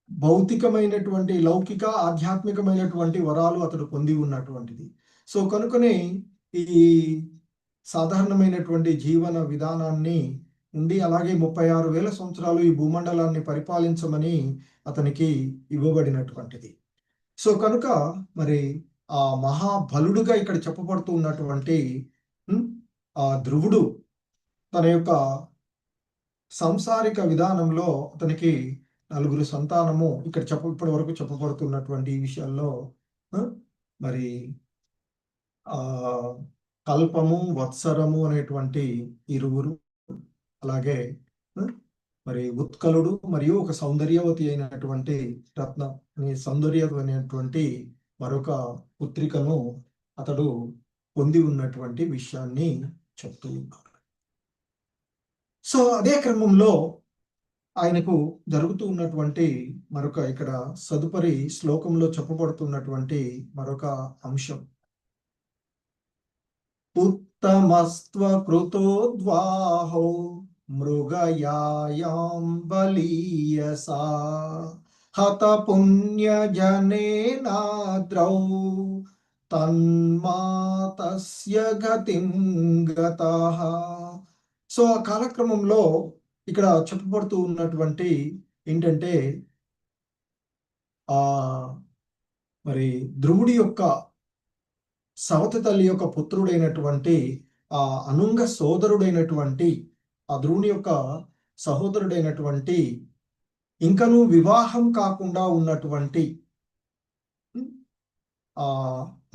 భౌతికమైనటువంటి లౌకిక ఆధ్యాత్మికమైనటువంటి వరాలు అతడు పొంది ఉన్నటువంటిది. సో కనుకనే ఈ సాధారణమైనటువంటి జీవన విధానాన్ని ఉండి అలాగే 36,000 సంవత్సరాలు ఈ భూమండలాన్ని పరిపాలించమని అతనికి ఇవ్వబడినటువంటిది. సో కనుక మరి ఆ మహాబలుడుగా ఇక్కడ చెప్పబడుతూ ఉన్నటువంటి ఆ ధ్రువుడు తన యొక్క సంసారిక విధానంలో అతనికి 4 సంతానము ఇక్కడ ఇప్పటి వరకు చెప్పబడుతున్నటువంటి ఈ విషయాల్లో మరి కల్పము వత్సరము అనేటువంటి ఇరువురు, అలాగే మరి ఉత్కలుడు మరియు ఒక సౌందర్యవతి అయినటువంటి రత్న సౌందర్యవతి అయినటువంటి మరొక పుత్రికను అతడు పొంది ఉన్నటువంటి విషయాన్ని చెప్తూ ఉన్నారు. సో అదే క్రమంలో ఆయనకు జరుగుతూ ఉన్నటువంటి మరొక ఇక్కడ తదుపరి శ్లోకంలో చెప్పబడుతున్నటువంటి మరొక అంశం, ఉత్తమస్త్వకృతోద్వాహో మృగయాయాం బలీయసా హత పుణ్యజనేనాద్రౌ తన్మాతస్య గతిం గతః. సో ఆ కాలక్రమంలో ఇక్కడ చెప్పబడుతూ ఉన్నటువంటి ఏంటంటే మరి ధ్రువుడి యొక్క సవతి తల్లి యొక్క పుత్రుడైనటువంటి ఆ అనుంగ సోదరుడైనటువంటి ఆ ధ్రువుని యొక్క సహోదరుడైనటువంటి ఇంకనూ వివాహం కాకుండా ఉన్నటువంటి ఆ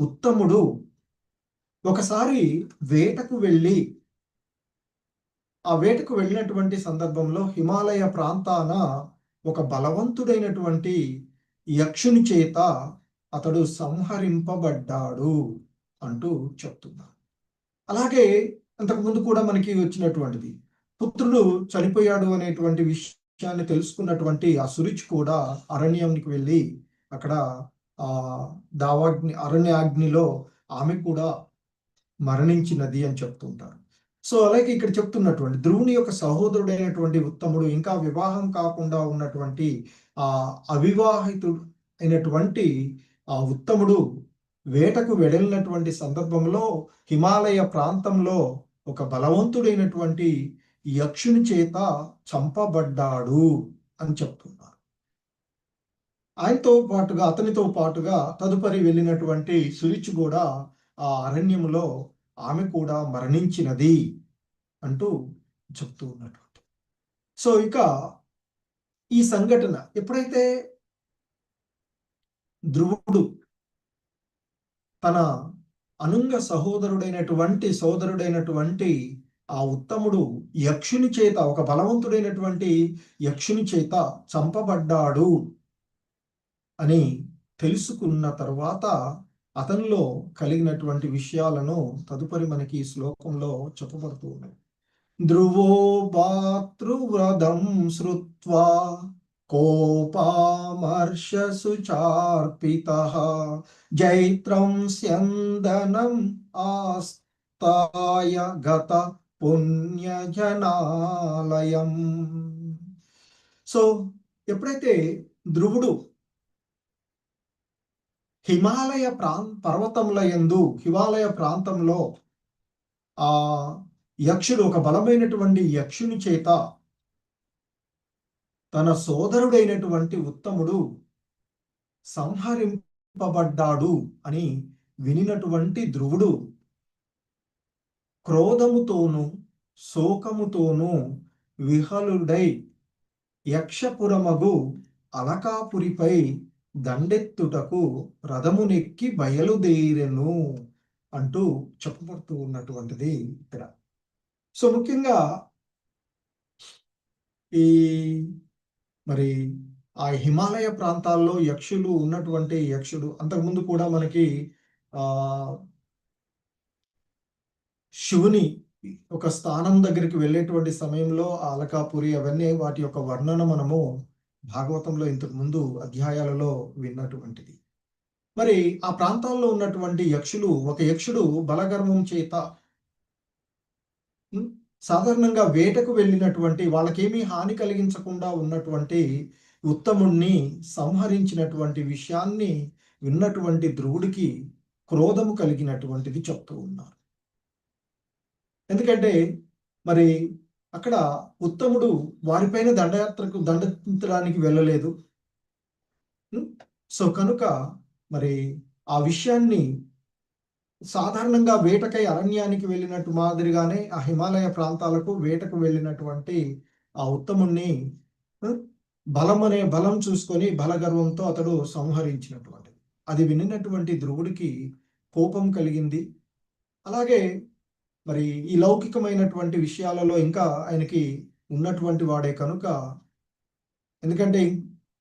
ఉత్తముడు ఒకసారి వేటకు వెళ్ళి ఆ వేటకు వెళ్ళినటువంటి సందర్భంలో హిమాలయ ప్రాంతాన ఒక బలవంతుడైనటువంటి యక్షుని చేత అతడు సంహరింపబడ్డాడు అంటూ చెప్తున్నారు. అలాగే అంతకుముందు కూడా మనకి వచ్చినటువంటిది పుత్రుడు చనిపోయాడు అనేటువంటి విషయాన్ని తెలుసుకున్నటువంటి ఆ సురుచి కూడా అరణ్యానికి వెళ్ళి అక్కడ అరణ్యాగ్నిలో ఆమె కూడా మరణించినది అని చెప్తుంటారు. సో అలాగే ఇక్కడ చెప్తున్నటువంటి ధ్రువుని యొక్క సహోదరుడైనటువంటి ఉత్తముడు ఇంకా వివాహం కాకుండా ఉన్నటువంటి ఆ అవివాహితుడు అయినటువంటి ఆ ఉత్తముడు వేటకు వెళ్ళినటువంటి సందర్భంలో హిమాలయ ప్రాంతంలో ఒక బలవంతుడైనటువంటి యక్షుని చేత చంపబడ్డాడు అని చెప్తున్నారు. అతనితో పాటుగా తదుపరి వెళ్ళినటువంటి సురుచి కూడా ఆ అరణ్యంలో ఆమె కూడా మరణించినది అంటూ చెప్తూ ఉన్నటువంటి. సో ఇక ఈ సంఘటన ఎప్పుడైతే ధ్రువుడు తన అనుంగ సోదరుడైనటువంటి ఆ ఉత్తముడు యక్షుని చేత, ఒక బలవంతుడైనటువంటి యక్షుని చేత చంపబడ్డాడు అని తెలుసుకున్న తర్వాత అతనిలో కలిగినటువంటి విషయాలను తదుపరి మనకి ఈ శ్లోకంలో చెప్పబడుతూ ఉన్నాయి. ధ్రువో భాతృవ్రదం శ్రుత్వా కోపామర్షసు చార్పితః జైత్రం స్యందనం ఆస్తాయ గత పుణ్యజనాలయం. సో ఎప్పుడైతే ధ్రువుడు హిమాలయ ప్రాంతంలో ఆ యక్షుడు, ఒక బలమైనటువంటి యక్షుని చేత తన సోదరుడైనటువంటి ఉత్తముడు సంహరింపబడ్డాడు అని వినినటువంటి ధ్రువుడు క్రోధముతోనూ శోకముతోనూ విహలుడై యక్షపురమగు అలకాపురిపై దండెత్తుటకు రథమునెక్కి బయలుదేరెను అంటూ చెప్పబడుతూ ఉన్నటువంటిది ఇక్కడ. సో ముఖ్యంగా ఈ మరి ఆ హిమాలయ ప్రాంతాల్లో యక్షులు ఉన్నటువంటి యక్షుడు అంతకుముందు కూడా మనకి శివుని ఒక స్థానం దగ్గరికి వెళ్ళేటువంటి సమయంలో అలకాపురి అవన్నీ వాటి యొక్క వర్ణన మనము భాగవతంలో ఇంతకు ముందు అధ్యాయాలలో విన్నటువంటిది. మరి ఆ ప్రాంతాల్లో ఉన్నటువంటి యక్షులు, ఒక యక్షుడు బలగర్వం చేత సాధారణంగా వేటకు వెళ్ళినటువంటి, వాళ్ళకేమీ హాని కలిగించకుండా ఉన్నటువంటి ఉత్తముణ్ణి సంహరించినటువంటి విషయాన్ని విన్నటువంటి ధ్రువుడికి క్రోధము కలిగినటువంటిది చెప్తూ ఉన్నారు. ఎందుకంటే మరి అక్కడ ఉత్తముడు వారిపైన దండెత్తడానికి వెళ్ళలేదు. సో కనుక మరి ఆ విషయాన్ని సాధారణంగా వేటకై అరణ్యానికి వెళ్ళినట్టు మాదిరిగానే ఆ హిమాలయ ప్రాంతాలకు వేటకు వెళ్ళినటువంటి ఆ ఉత్తముణ్ణి బలం చూసుకొని బలగర్వంతో అతడు సంహరించినటువంటిది. అది వినినటువంటి ధ్రువుడికి కోపం కలిగింది. అలాగే మరి ఈ లౌకికమైనటువంటి విషయాలలో ఇంకా ఆయనకి ఉన్నటువంటి వాడే కనుక, ఎందుకంటే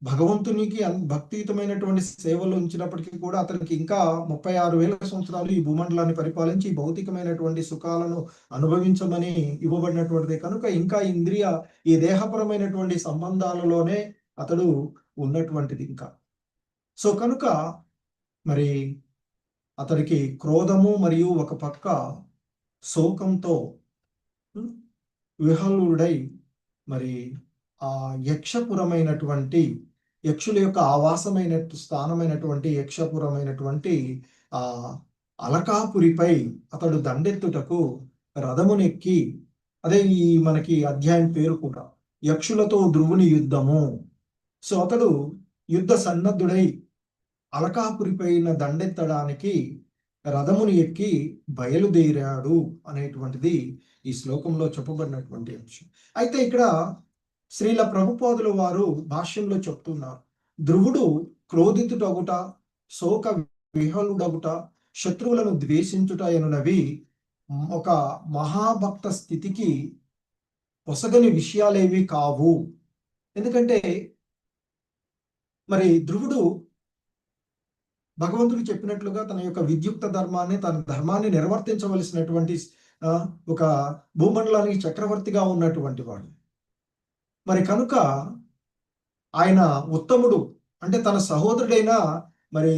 భగవంతునికి భక్తియుతమైనటువంటి సేవలు ఉంచినప్పటికీ కూడా అతనికి ఇంకా 36,000 సంవత్సరాలు ఈ భూమండలాన్ని పరిపాలించి భౌతికమైనటువంటి సుఖాలను అనుభవించమని ఇవ్వబడినటువంటిది కనుక ఇంకా ఈ దేహపరమైనటువంటి సంబంధాలలోనే అతడు ఉన్నటువంటిది ఇంకా. సో కనుక మరి అతడికి క్రోధము మరియు ఒక పక్క శోకంతో విహలుడై మరి ఆ యక్షపురమైనటువంటి, యక్షుల యొక్క ఆవాసమైన స్థానమైనటువంటి యక్షపురమైనటువంటి ఆ అలకాపురిపై అతడు దండెత్తుటకు రథమునెక్కి, అదే ఈ మనకి అధ్యాయం పేరు కూడా యక్షులతో ధ్రువుని యుద్ధము. సో అతడు యుద్ధ సన్నద్ధుడై అలకాపురిపైన దండెత్తడానికి రథముని ఎక్కి బయలుదేరాడు అనేటువంటిది ఈ శ్లోకంలో చెప్పబడినటువంటి అంశం. అయితే ఇక్కడ శ్రీల ప్రభుపాదుల వారు భాష్యంలో చెప్తున్నారు, ధ్రువుడు క్రోధితుడగుట, శోక విహలుడగుట, శత్రువులను ద్వేషించుట ఎనునవి ఒక మహాభక్త స్థితికి పొసగని విషయాలేవి కావు. ఎందుకంటే మరి ధ్రువుడు భగవంతుడు చెప్పినట్లుగా తన యొక్క విద్యుక్త ధర్మాన్ని, తన ధర్మాన్ని నిర్వర్తించవలసినటువంటి ఒక భూమండలానికి చక్రవర్తిగా ఉన్నటువంటి వాడు. మరి కనుక ఆయన ఉత్తముడు అంటే తన సహోదరుడైన మరి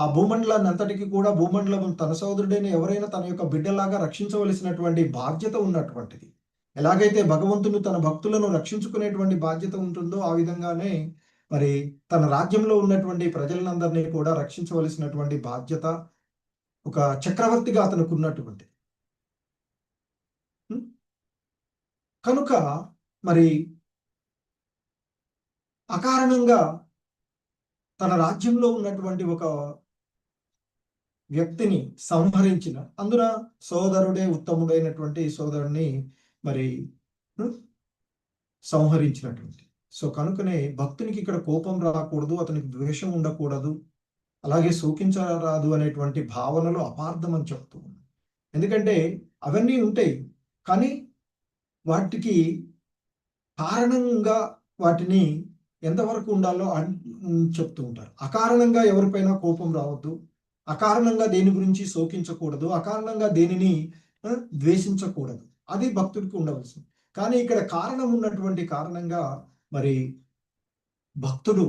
ఆ భూమండలాన్ని అంతటికి కూడా, భూమండలం తన సహోదరుడైన ఎవరైనా తన యొక్క బిడ్డలాగా రక్షించవలసినటువంటి బాధ్యత ఉన్నటువంటిది. ఎలాగైతే భగవంతుడు తన భక్తులను రక్షించుకునేటువంటి బాధ్యత ఉంటుందో ఆ విధంగానే మరి తన రాజ్యంలో ఉన్నటువంటి ప్రజలందరినీ కూడా రక్షించవలసినటువంటి బాధ్యత ఒక చక్రవర్తిగా అతనికి ఉన్నటువంటి. కనుక మరి అకారణంగా తన రాజ్యంలో ఉన్నటువంటి ఒక వ్యక్తిని సంహరించిన, అందున సోదరుడే ఉత్తముడైనటువంటి సోదరుడిని మరి సంహరించినటువంటి. సో కనుకనే భక్తునికి ఇక్కడ కోపం రాకూడదు, అతనికి ద్వేషం ఉండకూడదు. అలాగే శోకించరాదు అనేటువంటి భావనలు అపార్థం అని చెప్తూ ఉన్నాను. ఎందుకంటే అవన్నీ ఉంటాయి, కానీ వాటికి కారణంగా వాటిని ఎంతవరకు ఉండాలో చెప్తూ ఉంటారు. అకారణంగా ఎవరిపైనా కోపం రావద్దు, అకారణంగా దేని గురించి శోకించకూడదు, అకారణంగా దేనిని ద్వేషించకూడదు. అది భక్తుడికి ఉండవలసింది. కానీ ఇక్కడ కారణం ఉన్నటువంటి కారణంగా మరి భక్తుడు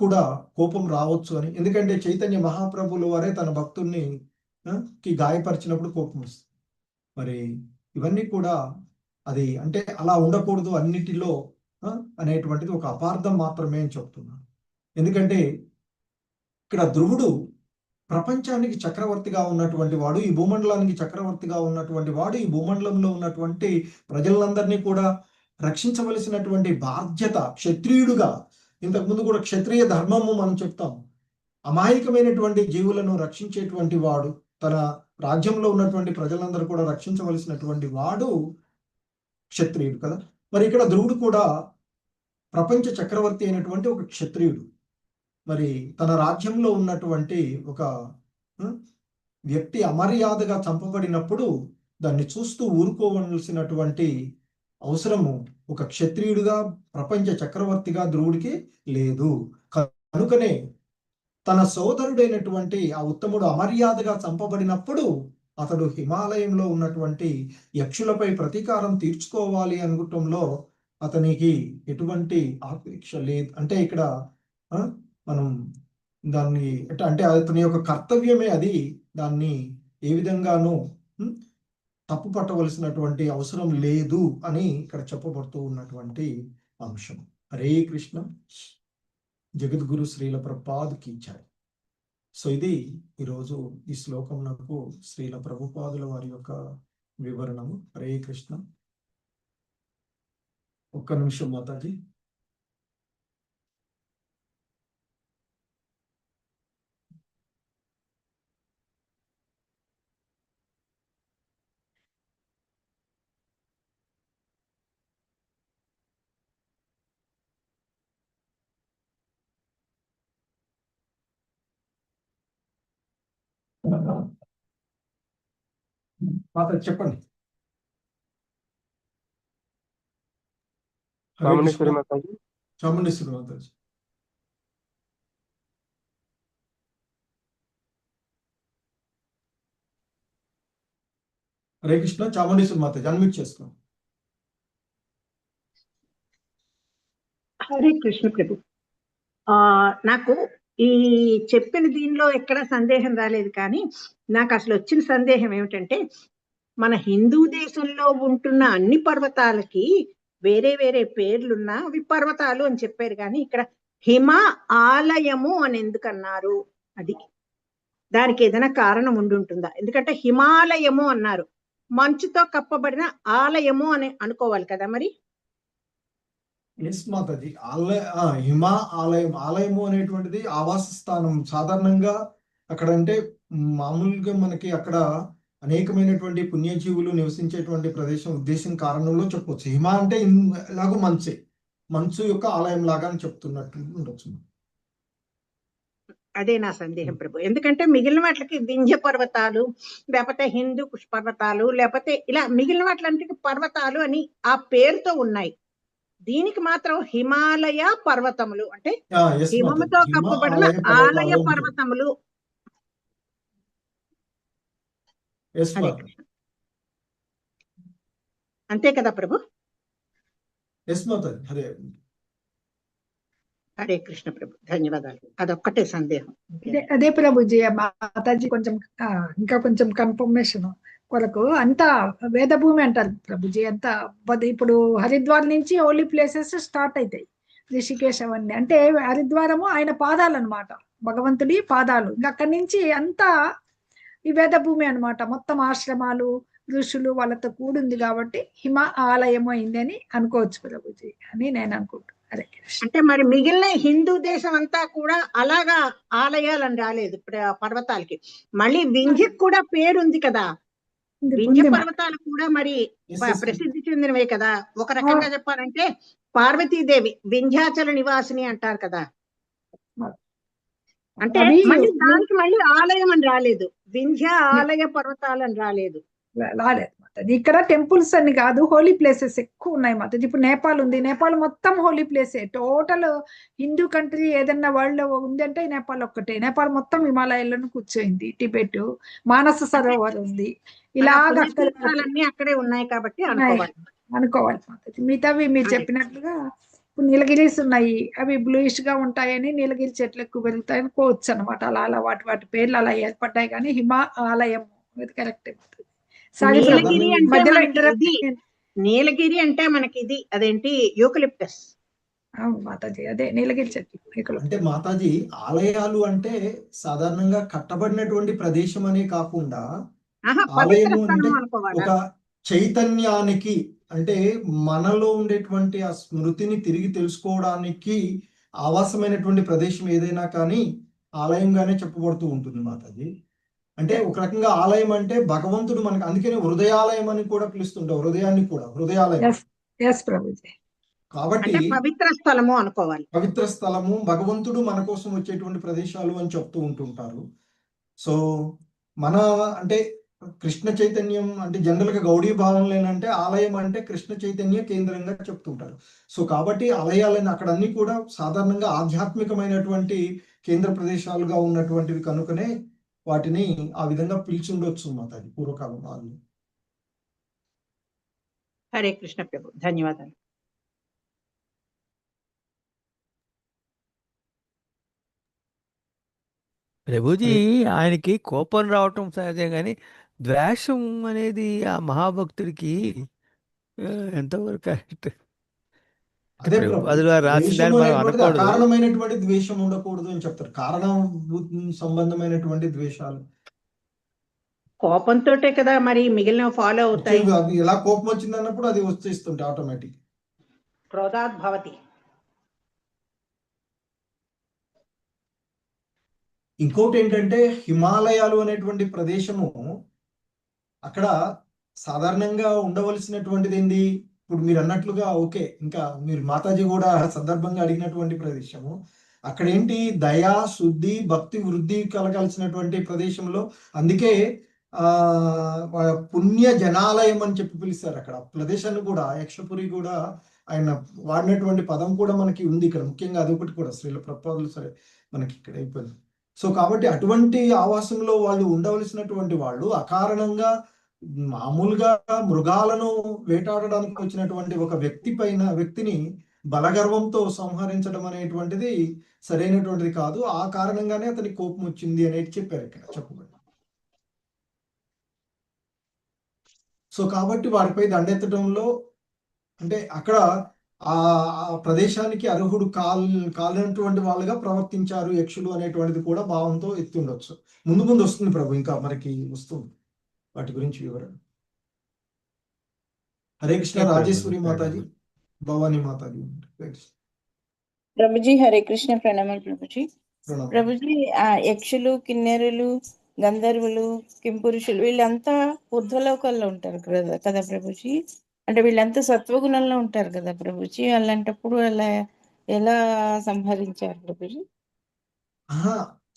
కూడా కోపం రావచ్చు అని. ఎందుకంటే చైతన్య మహాప్రభుల వారే తన భక్తుడిని గాయపరిచినప్పుడు కోపం వస్తుంది. మరి ఇవన్నీ కూడా అది అంటే అలా ఉండకూడదు అన్నిటిలో అనేటువంటిది ఒక అపార్థం మాత్రమే అని చెప్తున్నాను. ఎందుకంటే ఇక్కడ ధ్రువుడు ప్రపంచానికి చక్రవర్తిగా ఉన్నటువంటి వాడు, ఈ భూమండలానికి చక్రవర్తిగా ఉన్నటువంటి వాడు, ఈ భూమండలంలో ఉన్నటువంటి ప్రజలందరినీ కూడా రక్షించవలసినటువంటి బాధ్యత క్షత్రియుడుగా, ఇంతకుముందు కూడా క్షత్రియ ధర్మము మనం చెప్తాం, అమాయకమైనటువంటి జీవులను రక్షించేటువంటి వాడు, తన రాజ్యంలో ఉన్నటువంటి ప్రజలందరూ కూడా రక్షించవలసినటువంటి వాడు క్షత్రియుడు కదా. మరి ఇక్కడ ధ్రువుడు కూడా ప్రపంచ చక్రవర్తి అయినటువంటి ఒక క్షత్రియుడు. మరి తన రాజ్యంలో ఉన్నటువంటి ఒక వ్యక్తి అమర్యాదగా చంపబడినప్పుడు దాన్ని చూస్తూ ఊరుకోవలసినటువంటి అవసరము ఒక క్షత్రియుడిగా, ప్రపంచ చక్రవర్తిగా ధ్రువుడికి లేదు. కనుకనే తన సోదరుడైనటువంటి ఆ ఉత్తముడు అమర్యాదగా చంపబడినప్పుడు అతడు హిమాలయంలో ఉన్నటువంటి యక్షులపై ప్రతీకారం తీర్చుకోవాలి అనుకోవటంలో అతనికి ఎటువంటి ఆపేక్ష లేదు. అంటే ఇక్కడ మనం దాన్ని అంటే అతని యొక్క కర్తవ్యమే అది, దాన్ని ఏ విధంగానూ తప్పు పట్టవలసినటువంటి అవసరం లేదు అని ఇక్కడ చెప్పబడుతూ ఉన్నటువంటి అంశం. హరే కృష్ణ. జగద్గురు శ్రీల ప్రభుపాద్ కీ జై. సో ఇది ఈరోజు ఈ శ్లోకం నాకు శ్రీల ప్రభుపాదుల వారి యొక్క వివరణము. హరే కృష్ణ. ఒక్క నిమిషం మాతాజీ. మాతాజీ చెప్పండి. చాముండేశ్వరి మాతాజీ. చాముండేశ్వరి మాతాజీ. హరే కృష్ణ. చాముండేశ్వరి మాతాజీ అన్మ్యూట్ చేసుకో. హరే కృష్ణ ప్రభు. నాకు ఈ చెప్పిన దీనిలో ఎక్కడ సందేహం రాలేదు, కానీ నాకు అసలు వచ్చిన సందేహం ఏమిటంటే, మన హిందూ దేశంలో ఉంటున్న అన్ని పర్వతాలకి వేరే వేరే పేర్లున్నా అవి పర్వతాలు అని చెప్పారు, కానీ ఇక్కడ హిమ ఆలయము అని ఎందుకన్నారు? అది దానికి ఏదైనా కారణం ఉంటుందా? ఎందుకంటే హిమాలయము అన్నారు, మంచుతో కప్పబడిన ఆలయము అని అనుకోవాలి కదా మరి. ఎస్ మాతాజీ. హిమ ఆలయం, ఆలయము అనేటువంటిది ఆవాస స్థానం. సాధారణంగా అక్కడ అంటే మామూలుగా మనకి అక్కడ అనేకమైనటువంటి పుణ్యజీవులు నివసించేటువంటి ప్రదేశం ఉద్దేశం కారణంలో చెప్పవచ్చు. హిమ అంటే ఇలాగూ మంచే, మంచు యొక్క ఆలయం లాగా అని చెప్తున్నట్టు ఉండొచ్చు. అదే నా సందేహం ప్రభు. ఎందుకంటే మిగిలిన వాటికి వింధ్య పర్వతాలు, లేకపోతే హిందూ పర్వతాలు, లేకపోతే ఇలా మిగిలిన వాటికి పర్వతాలు అని ఆ పేరుతో ఉన్నాయి. దీనికి మాత్రం హిమాలయ పర్వతములు అంటే హిమముతో కప్పబడిన ఆలయ పర్వతములు. అంతే కదా ప్రభు? హరే కృష్ణ ప్రభు. ధన్యవాదాలు. అదొక్కటే సందేహం. అదే ప్రభుజీ. మాతాజీ కొంచెం ఇంకా కొంచెం కన్ఫర్మేషన్ కొరకు అంతా వేదభూమి అంటారు ప్రభుజీ. అంతా ఇప్పుడు హరిద్వార్ నుంచి హోలీ ప్లేసెస్ స్టార్ట్ అవుతాయి, రిషికేశ్ అవన్నీ. అంటే హరిద్వారము ఆయన పాదాలు అనమాట, భగవంతుడి పాదాలు. ఇంకా అక్కడి నుంచి అంతా ఈ వేదభూమి అనమాట. మొత్తం ఆశ్రమాలు, ఋషులు వాళ్ళతో కూడింది కాబట్టి హిమ ఆలయము అయింది అని అనుకోవచ్చు ప్రభుజీ అని నేను అనుకుంటున్నాను. హరే కృష్ణ. అంటే మరి మిగిలిన హిందూ దేశం అంతా కూడా అలాగా ఆలయాలని రాలేదు పర్వతాలకి. మళ్ళీ వింధ్యకు కూడా పేరుంది కదా, వింధ్య పర్వతాలు కూడా మరి ప్రసిద్ధి చెందినవే కదా. ఒక రకంగా చెప్పాలంటే పార్వతీదేవి వింధ్యాచల నివాసిని అంటారు కదా. అంటే అవి మళ్ళీ దానికి మళ్ళీ ఆలయం అని రాలేదు, వింధ్య ఆలయ పర్వతాలు అని రాలేదు. రాలేదు మాతాజీ. ఇక్కడ టెంపుల్స్ అని కాదు, హోలీ ప్లేసెస్ ఎక్కువ ఉన్నాయి మాతాజీ. ఇప్పుడు నేపాల్ ఉంది, నేపాల్ మొత్తం హోలీ ప్లేసే. టోటల్ హిందూ కంట్రీ ఏదన్నా వరల్డ్ లో ఉంది అంటే నేపాల్ ఒక్కటే. నేపాల్ మొత్తం హిమాలయాలను కూర్చోయింది. టిబెట్, మానస సరోవర్ ఉంది. ఇలాగ పుణ్యక్షేత్రాలన్నీ అక్కడే ఉన్నాయి కాబట్టి అనుకోవాలి మాతాజీ. మిగతావి మీరు చెప్పినట్లుగా ఇప్పుడు నీలగిరీస్ ఉన్నాయి, అవి బ్లూయిష్ గా ఉంటాయని నీలగిరి చెట్లు ఎక్కువ పెరుగుతాయని కోవచ్చు అనమాట. అలా అలా వాటి పేర్లు అలా ఏర్పడ్డాయి, కానీ హిమాలయం ఇది కరెక్ట్. నీలగిరి అంటే నీలగిరి అంటే మనకి ఇది అదేంటి యూకలిప్టస్. అవును మాతాజీ, అదే నీలగిరి చెట్లు. అంటే మాతాజీ, ఆలయాలు అంటే సాధారణంగా కట్టబడినటువంటి ప్రదేశం అనే కాకుండా ఆలయము అంటే ఒక చైతన్యానికి, అంటే మనలో ఉండేటువంటి ఆ స్మృతిని తిరిగి తెలుసుకోవడానికి ఆవాసమైనటువంటి ప్రదేశం ఏదైనా కానీ ఆలయంగానే చెప్పబడుతూ ఉంటుంది మాతాజీ. అంటే ఒక రకంగా ఆలయం అంటే భగవంతుడు మనకి, అందుకనే హృదయాలయం అని కూడా పిలుస్తుంటాం. హృదయాన్ని కూడా హృదయాలయం కాబట్టి పవిత్ర స్థలము అనుకోవాలి. పవిత్ర స్థలము, భగవంతుడు మన కోసం వచ్చేటువంటి ప్రదేశాలు అని చెప్తూ ఉంటుంటారు. సో మన అంటే కృష్ణ చైతన్యం అంటే జనరల్ గా గౌడీ భావనలు ఏంటంటే ఆలయం అంటే కృష్ణ చైతన్య కేంద్రంగా చెప్తుంటారు. సో కాబట్టి ఆలయాలని అక్కడ అన్ని కూడా సాధారణంగా ఆధ్యాత్మికమైనటువంటి కేంద్ర ప్రదేశాలుగా ఉన్నటువంటివి కనుకనే వాటిని ఆ విధంగా పిలిచుండొచ్చు మాతాజీ పూర్వకాలం వాళ్ళు. హరే కృష్ణ ప్రభు, ధన్యవాదాలు. ప్రభుజీ, ఆయనకి కోపం రావటం సహజం, కానీ ద్వేషం అనేది ఆ మహాభక్తుడికి ఎంతవరకు కరెక్ట్? అదే అందులో రాసిన దాన్ని మనం అనకూడదు. కారణమైనటువంటి ద్వేషం ఉండకూడదు అని చెప్తారు. కారణం సంబంధమైనటువంటి ద్వేషాలు కోపంతో కదా మరి మిగిలిన ఫాలో అవుతాయి. అది ఎలా కోపం వచ్చింది అన్నప్పుడు అది వచ్చేస్తుంటే ఆటోమేటిక్. క్రోధాత్ భవతి. ఇంకోటి ఏంటంటే హిమాలయాలు అనేటువంటి ప్రదేశము అక్కడ సాధారణంగా ఉండవలసినటువంటిది ఏంది, ఇప్పుడు మీరు అన్నట్లుగా ఓకే, ఇంకా మీరు మాతాజీ కూడా సందర్భంగా అడిగినటువంటి ప్రదేశము అక్కడ ఏంటి, దయా శుద్ధి భక్తి వృద్ధి కలగాల్సినటువంటి ప్రదేశంలో, అందుకే పుణ్య జనాలయం అని చెప్పి పిలుస్తారు. అక్కడ ప్రదేశాన్ని కూడా యక్షపురి కూడా ఆయన వాడినటువంటి పదం కూడా మనకి ఉంది ఇక్కడ. ముఖ్యంగా అదొకటి కూడా శ్రీల ప్రభుపాదులు సరే మనకి ఇక్కడ అయిపోయింది. సో కాబట్టి అటువంటి ఆవాసంలో వాళ్ళు ఉండవలసినటువంటి వాళ్ళు అకారణంగా మామూలుగా మృగాలను వేటాడడానికి వచ్చినటువంటి ఒక వ్యక్తిని బలగర్వంతో సంహరించడం అనేటువంటిది సరైనటువంటిది కాదు. ఆ కారణంగానే అతనికి కోపం వచ్చింది అనేది చెప్పారు ఇక్కడ చెప్పబడి. సో కాబట్టి వారిపై దండెత్తడంలో అంటే అక్కడ ఆ ప్రదేశానికి అర్హుడు కాలినటువంటి వాళ్ళుగా ప్రవర్తించారు యక్షులు అనేటువంటిది కూడా భావంతో ఎత్తుండొచ్చు. ముందు ముందు వస్తుంది ప్రభు, ఇంకా మనకి వస్తుంది వాటి గురించి వివరణ. హరే కృష్ణ. రాజేశ్వరి మాతాజీ, భవానీ మాతాజీ. ప్రభుజీ హరే కృష్ణ. ప్రణామాలు ప్రభుజీ. ప్రభుజీ, ఆ యక్షులు, కిన్నెరులు, గంధర్వులు, కింపురుషులు వీళ్ళంతా ఊర్ధ్వలోకాల్లో ఉంటారు కదా ప్రభుజీ. అంటే వీళ్ళంతా సత్వగుణంలో ఉంటారు కదా ప్రభుజీ. అలాంటప్పుడు అలా ఎలా సంహరించారు ప్రభుజీ?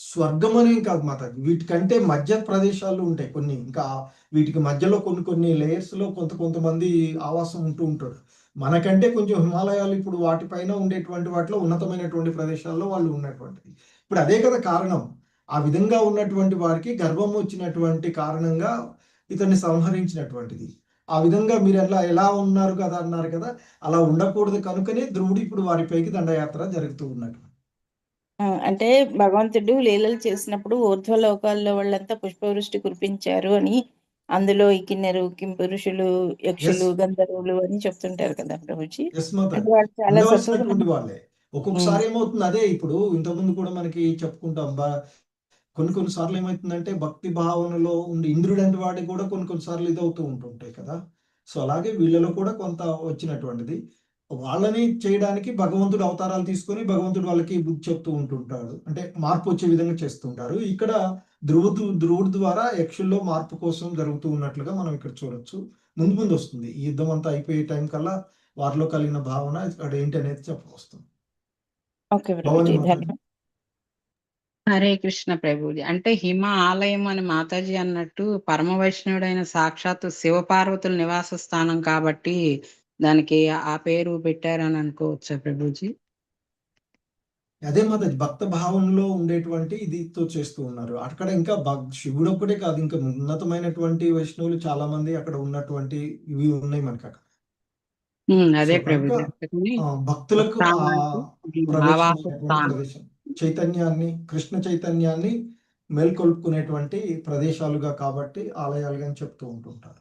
స్వర్గం అనేం కాదు మాతాజీ, వీటికంటే మధ్య ప్రదేశాలు ఉంటాయి కొన్ని. ఇంకా వీటికి మధ్యలో కొన్ని లేయర్స్ లో కొంతమంది ఆవాసం ఉంటారు. మనకంటే కొంచెం హిమాలయాలు ఇప్పుడు వాటిపైన ఉండేటువంటి వాటిలో ఉన్నతమైనటువంటి ప్రదేశాల్లో వాళ్ళు ఉన్నటువంటిది. ఇప్పుడు అదే కదా కారణం, ఆ విధంగా ఉన్నటువంటి వారికి గర్వం వచ్చినటువంటి కారణంగా ఇతన్ని సంహరించినటువంటిది. ఆ విధంగా మీరు ఎలా ఉన్నారు కదా అన్నారు కదా, అలా ఉండకూడదు కనుకనే ధ్రువుడు ఇప్పుడు వారిపైకి దండయాత్ర జరుగుతూ ఉన్నట్టు. అంటే భగవంతుడు లీలలు చేసినప్పుడు ఊర్ధ్వలోకాల్లో వాళ్ళంతా పుష్పవృష్టి కురిపించారు అని, అందులో ఈ కిన్నెరు, కింపురుషులు, యక్షులు, గంధర్వులు అని చెప్తుంటారు కదా ప్రభుజీ. వాళ్ళే ఒక్కొక్కసారి ఏమవుతుంది, అదే ఇప్పుడు ఇంతకుముందు కూడా మనకి చెప్పుకుంటాం, కొన్ని సార్లు ఏమవుతుందంటే భక్తి భావనలో ఉండి ఇంద్రుడు అంటే వాడికి కూడా కొన్ని సార్లు ఇదవుతూ ఉంటుంటాయి కదా. సో అలాగే వీళ్ళలో కూడా కొంత వచ్చినటువంటిది. వాళ్ళని చేయడానికి భగవంతుడు అవతారాలు తీసుకొని భగవంతుడు వాళ్ళకి బుద్ధి చెప్తూ ఉంటుంటాడు, అంటే మార్పు వచ్చే విధంగా చేస్తుంటారు. ఇక్కడ ధ్రువుడు ద్వారా యక్షుల్లో మార్పు కోసం జరుగుతూ ఉన్నట్లుగా మనం ఇక్కడ చూడొచ్చు. ముందు వస్తుంది ఈ యుద్ధం అంతా అయిపోయే టైం కల్లా వారిలో కలిగిన భావన ఇక్కడ ఏంటి అనేది చెప్పవస్తుంది. హరే కృష్ణ ప్రభుజీ. అంటే హిమ ఆలయం అని మాతాజీ అన్నట్టు పరమ వైష్ణవుడైన సాక్షాత్తు శివపార్వతుల నివాస స్థానం కాబట్టి దానికి ఆ పేరు పెట్టారని అనుకోవచ్చా ప్రభుజీ? అదే మాతాజీ భక్త భావంలో ఉండేటువంటి ఇదితో చేస్తూ ఉన్నారు. అక్కడ ఇంకా శివుడు ఒక్కటే కాదు, ఇంకా ఉన్నతమైనటువంటి వైష్ణవులు చాలా మంది అక్కడ ఉన్నటువంటి ఇవి ఉన్నాయి మనకి అక్కడ. అదే సో కనుక ప్రభుజీ. భక్తులకు ఆ ఆవాస ప్రవేశమైనటువంటి స్థానం. ప్రదేశం, చైతన్యాన్ని, కృష్ణ చైతన్యాన్ని మేల్కొల్పుకునేటువంటి ప్రదేశాలుగా కాబట్టి ఆలయాలుగా అని చెప్తూ ఉంటుంటారు.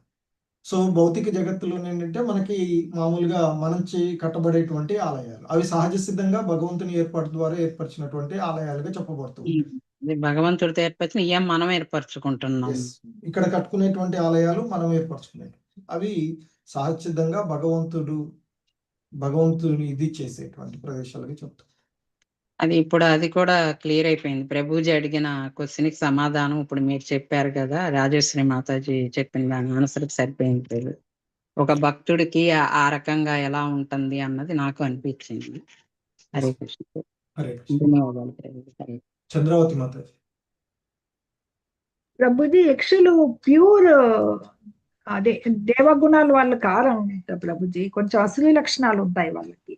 సో భౌతిక జగత్తులో ఏంటంటే మనకి మామూలుగా మనం కట్టబడేటువంటి ఆలయాలు, అవి సహజ సిద్ధంగా భగవంతుని ఏర్పాటు ద్వారా ఏర్పరిచినటువంటి ఆలయాలుగా చెప్పబడుతూ ఉంటాయి. ఇది భగవంతుడితో ఏర్పరిచిన ఏం మనం ఏర్పరచుకుంటున్నాం. Yes. ఇక్కడ కట్టుకునేటువంటి ఆలయాలు మనం ఏర్పరచుకునేవి, అవి సహజ సిద్ధంగా భగవంతుని ఇది చేసేటువంటి ప్రదేశాలుగా చెప్తాం. అది కూడా క్లియర్ అయిపోయింది. ప్రభుజీ అడిగిన క్వశ్చన్ కి సమాధానం ఇప్పుడు మీరు చెప్పారు కదా, రాజశ్రీ మాతాజీ చెప్పిన దాని ఆన్సర్ సరిపోయింది. ఒక భక్తుడికి ఆ రకంగా ఎలా ఉంటుంది అన్నది నాకు అనిపించింది. హరే కృష్ణ. హరే కృష్ణ. ధన్యవాదాలు ప్రభుజీ. హరే. చంద్రావతి మాతాజీ. ప్రభుజీ యక్షులు ప్యూర్ అదే దేవగుణాలు వాళ్ళు కారం ప్రభుజీ, కొంచెం అసలు లక్షణాలు ఉంటాయి వాళ్ళకి.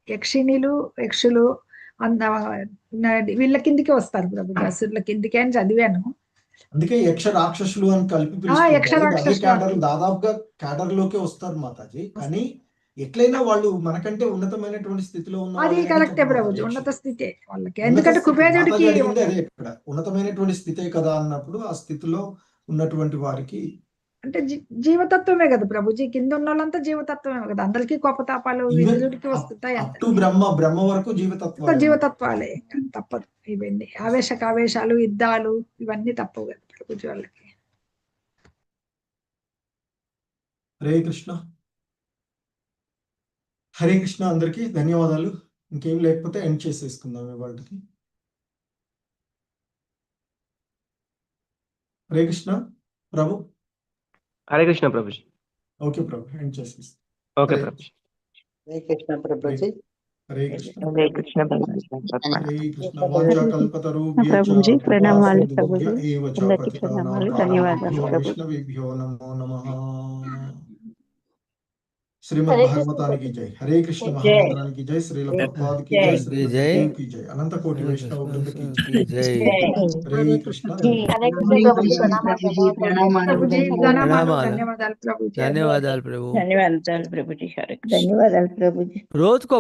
యక్షులు వీళ్ళ కిందికి వస్తారు ప్రభుజీ, అసురుల కిందికి అని చదివాను. అందుకే యక్ష రాక్షసులు అని కలిపి యక్ష రాక్షసులు క్యాడర్, దాదాపుగా క్యాడర్ లోకే వస్తారు మాతాజీ. కానీ ఎట్లయినా వాళ్ళు మనకంటే ఉన్నతమైనటువంటి స్థితిలో ఉన్న అది కరెక్టే ప్రభుజీ, ఉన్నత స్థితే వాళ్ళకి. ఎందుకంటే కుబేరుడికి ఇక్కడ ఉన్నతమైనటువంటి స్థితే కదా అన్నప్పుడు ఆ స్థితిలో ఉన్నటువంటి వారికి అంటే జీవతత్వమే కదా ప్రభుజీ, కింద ఉన్న వాళ్ళంతా జీవతత్వమే కదా, అందరికీ కోపతాపాలు విధుడికి వస్తుంటాయి. బ్రహ్మ వరకు జీవతత్వాలే, తప్పదు. ఇవన్నీ ఆవేశాలు, యుద్ధాలు ఇవన్నీ తప్పవు కదా ప్రభుజీ వాళ్ళకి. హరే కృష్ణ. హరే కృష్ణ. అందరికీ ధన్యవాదాలు. ఇంకేం లేకపోతే ఎండ్ చేసేసుకుందాం ఇవాళకి. హరే కృష్ణ ప్రభు. హరే కృష్ణ ప్రభుజీ. ఓకే ప్రభు, ఎండ్ చేసేస్తాం. ఓకే ప్రభుజీ. హరే కృష్ణ ప్రభుజీ. హరే కృష్ణ. హరే కృష్ణ ప్రభుజీ. హరే కృష్ణ. వాంఛా కల్పతరుభ్యశ్చ ప్రభుజీ ప్రణామాలు కృపా ప్రభుజీ. ఏవ చ అందరికీ పతితానాం ప్రణామాలు, పావనేభ్యో ధన్యవాదాలు ప్రభు. వైష్ణవేభ్యో నమో నమః. శ్రీమద్ భాగవతానికి జై. హరే కృష్ణ మహామంత్రానికి జై. శ్రీల ప్రభుపాద్ కి జై. శ్రీ గురుదేవ్ కి జై. అనంత కోటి వైష్ణవ వృంద కి జై. హరే కృష్ణ. ధన్యవాదాలు ప్రభు. ధన్యవాదాలు ప్రభుజీ. ధన్యవాదాలు ప్రభుజీ. రోజుకో